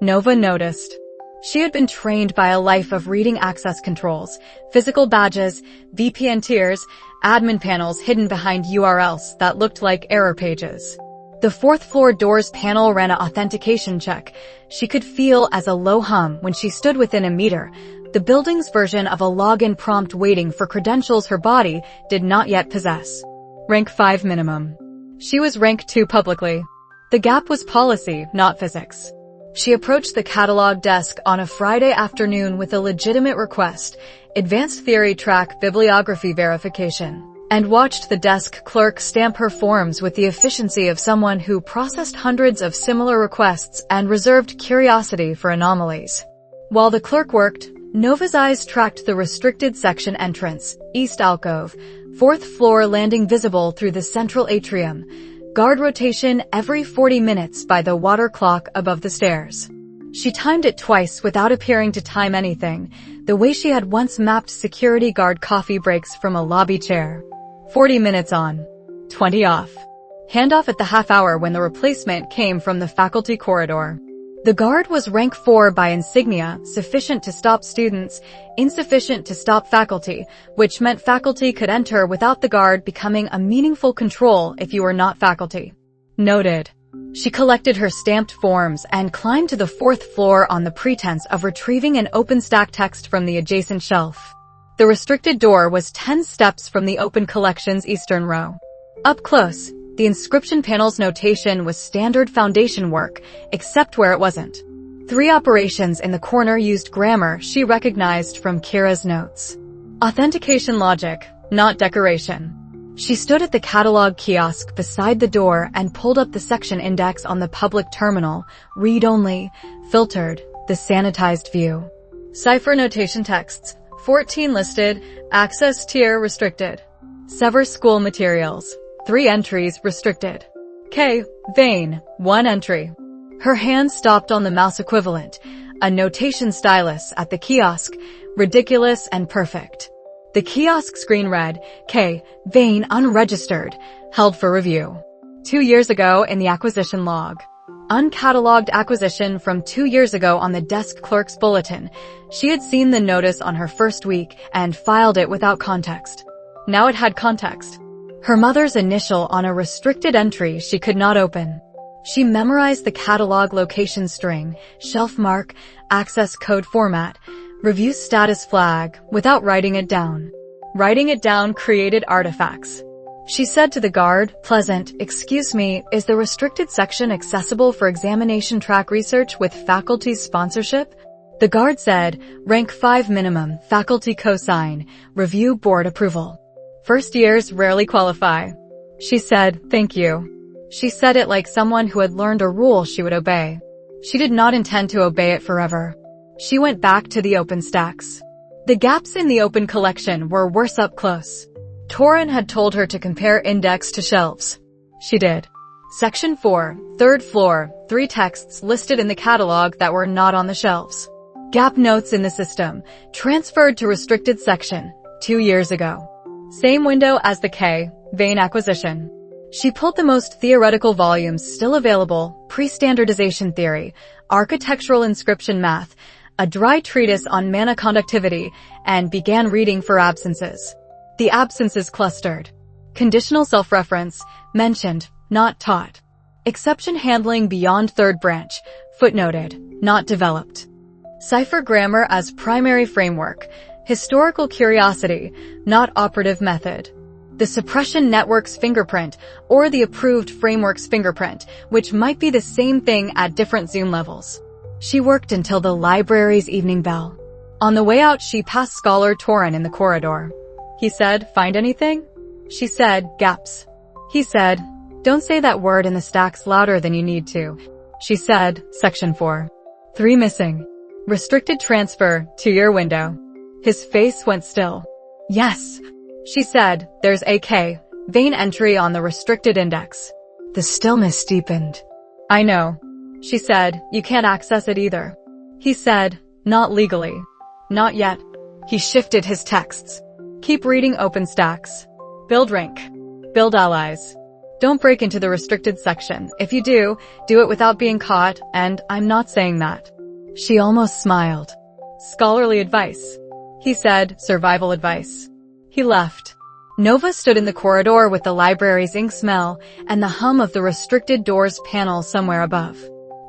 Nova noticed. She had been trained by a life of reading access controls, physical badges, VPN tiers, admin panels hidden behind URLs that looked like error pages. The 4th floor doors panel ran an authentication check. She could feel as a low hum when she stood within a meter, the building's version of a login prompt waiting for credentials her body did not yet possess. Rank 5 minimum. She was rank 2 publicly. The gap was policy, not physics. She approached the catalog desk on a Friday afternoon with a legitimate request, advanced theory track bibliography verification, and watched the desk clerk stamp her forms with the efficiency of someone who processed hundreds of similar requests and reserved curiosity for anomalies. While the clerk worked, Nova's eyes tracked the restricted section entrance, East Alcove, 4th floor landing visible through the central atrium, guard rotation every 40 minutes by the water clock above the stairs. She timed it twice without appearing to time anything, the way she had once mapped security guard coffee breaks from a lobby chair. 40 minutes on. 20 off. Handoff at the half hour when the replacement came from the faculty corridor. The guard was rank 4 by insignia, sufficient to stop students, insufficient to stop faculty, which meant faculty could enter without the guard becoming a meaningful control if you were not faculty. Noted. She collected her stamped forms and climbed to the 4th floor on the pretense of retrieving an OpenStack text from the adjacent shelf. The restricted door was 10 steps from the open collection's eastern row. Up close, the inscription panel's notation was standard foundation work, except where it wasn't. 3 operations in the corner used grammar she recognized from Kira's notes. Authentication logic, not decoration. She stood at the catalog kiosk beside the door and pulled up the section index on the public terminal, read-only, filtered, the sanitized view. Cipher notation texts, 14 listed, access tier restricted. Sever school materials. 3 entries restricted. K. Vain, 1 entry. Her hand stopped on the mouse equivalent, a notation stylus at the kiosk, ridiculous and perfect. The kiosk screen read, K. Vain unregistered, held for review. 2 years ago in the acquisition log. Uncatalogued acquisition from 2 years ago on the desk clerk's bulletin. She had seen the notice on her first week and filed it without context. Now it had context. Her mother's initial on a restricted entry she could not open. She memorized the catalog location string, shelf mark, access code format, review status flag, without writing it down. Writing it down created artifacts. She said to the guard, pleasant, excuse me, is the restricted section accessible for examination track research with faculty sponsorship? The guard said, rank 5 minimum, faculty cosign, review board approval. First years rarely qualify. She said, thank you. She said it like someone who had learned a rule she would obey. She did not intend to obey it forever. She went back to the open stacks. The gaps in the open collection were worse up close. Torin had told her to compare index to shelves. She did. Section 4, third floor, 3 texts listed in the catalog that were not on the shelves. Gap notes in the system, transferred to restricted section, 2 years ago. Same window as the K, vein acquisition. She pulled the most theoretical volumes still available, pre-standardization theory, architectural inscription math, a dry treatise on mana conductivity, and began reading for absences. The absences clustered. Conditional self-reference, mentioned, not taught. Exception handling beyond third branch, footnoted, not developed. Cipher grammar as primary framework, historical curiosity, not operative method. The suppression network's fingerprint, or the approved framework's fingerprint, which might be the same thing at different zoom levels. She worked until the library's evening bell. On the way out, she passed Scholar Torin in the corridor. He said, "Find anything?" She said, "Gaps." He said, "Don't say that word in the stacks louder than you need to." She said, "Section 4. 3 missing. Restricted transfer, 2-year window." His face went still. "Yes." She said, "There's a K, vein entry on the restricted index." The stillness deepened. "I know." She said, "You can't access it either." He said, "Not legally. Not yet." He shifted his texts. "Keep reading open stacks. Build rank. Build allies. Don't break into the restricted section. If you do it without being caught, and I'm not saying that." She almost smiled. "Scholarly advice." He said, "Survival advice." He left. Nova stood in the corridor with the library's ink smell and the hum of the restricted doors panel somewhere above.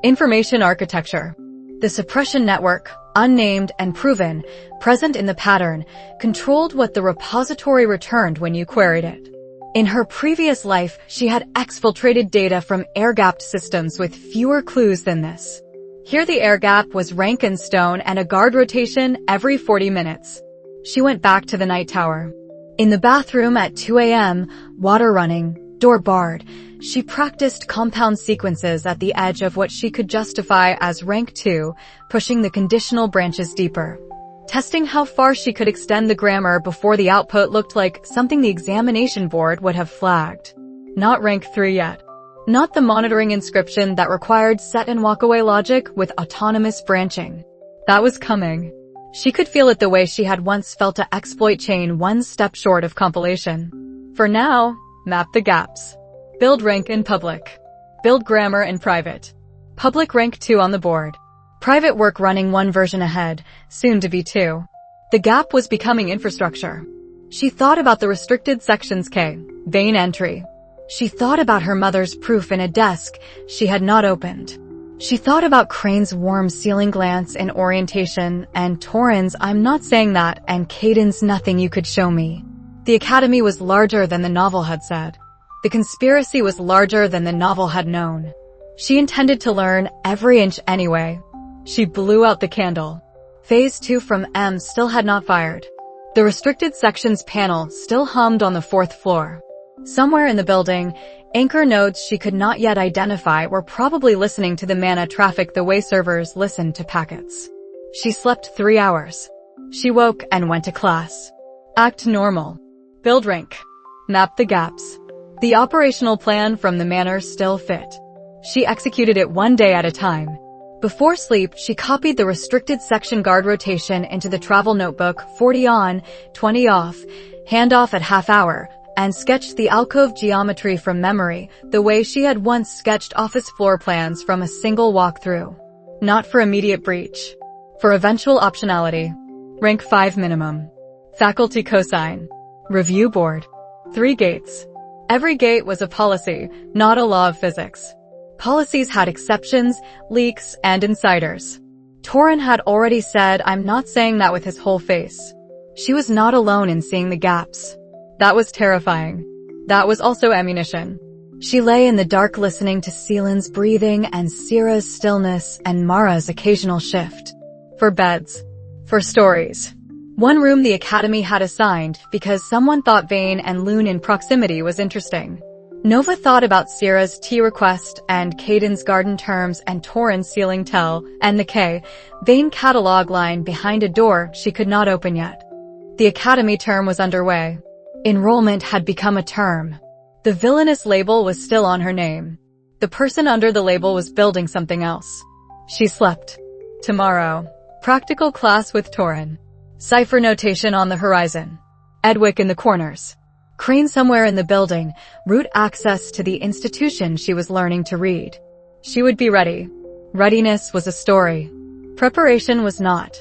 Information architecture. The suppression network, unnamed and proven, present in the pattern, controlled what the repository returned when you queried it. In her previous life, she had exfiltrated data from air-gapped systems with fewer clues than this. Here the air gap was rank and stone and a guard rotation every 40 minutes. She went back to the night tower. In the bathroom at 2 a.m., water running, door barred, she practiced compound sequences at the edge of what she could justify as rank 2, pushing the conditional branches deeper. Testing how far she could extend the grammar before the output looked like something the examination board would have flagged. Not rank 3 yet. Not the monitoring inscription that required set and walk-away logic with autonomous branching. That was coming. She could feel it the way she had once felt a exploit chain one step short of compilation. For now, map the gaps. Build rank in public. Build grammar in private. Public rank 2 on the board. Private work running 1 version ahead, soon to be 2. The gap was becoming infrastructure. She thought about the restricted sections K, vein entry. She thought about her mother's proof in a desk she had not opened. She thought about Crane's warm ceiling glance in orientation and Torin's "I'm not saying that" and Caden's "nothing you could show me." The academy was larger than the novel had said. The conspiracy was larger than the novel had known. She intended to learn every inch anyway. She blew out the candle. Phase 2 from M still had not fired. The restricted sections panel still hummed on the 4th floor. Somewhere in the building, anchor nodes she could not yet identify were probably listening to the mana traffic the way servers listened to packets. She slept 3 hours. She woke and went to class. Act normal. Build rank. Map the gaps. The operational plan from the manor still fit. She executed it 1 day at a time. Before sleep, she copied the restricted section guard rotation into the travel notebook, 40 on, 20 off, handoff at half hour, and sketched the alcove geometry from memory, the way she had once sketched office floor plans from a single walkthrough. Not for immediate breach. For eventual optionality. Rank 5 minimum. Faculty cosign. Review board. 3 gates. Every gate was a policy, not a law of physics. Policies had exceptions, leaks, and insiders. Torin had already said "I'm not saying that" with his whole face. She was not alone in seeing the gaps. That was terrifying. That was also ammunition. She lay in the dark listening to Seelan's breathing and Sira's stillness and Mara's occasional shift. For beds. For stories. One room the academy had assigned because someone thought Vane and Lune in proximity was interesting. Nova thought about Sira's tea request and Caden's garden terms and Torin's ceiling tell and the K, Vane catalog line behind a door she could not open yet. The academy term was underway. Enrollment had become a term. The villainous label was still on her name. The person under the label was building something else. She slept. Tomorrow. Practical class with Torin. Cipher notation on the horizon. Edwick in the corners. Crane somewhere in the building, route access to the institution she was learning to read. She would be ready. Readiness was a story. Preparation was not.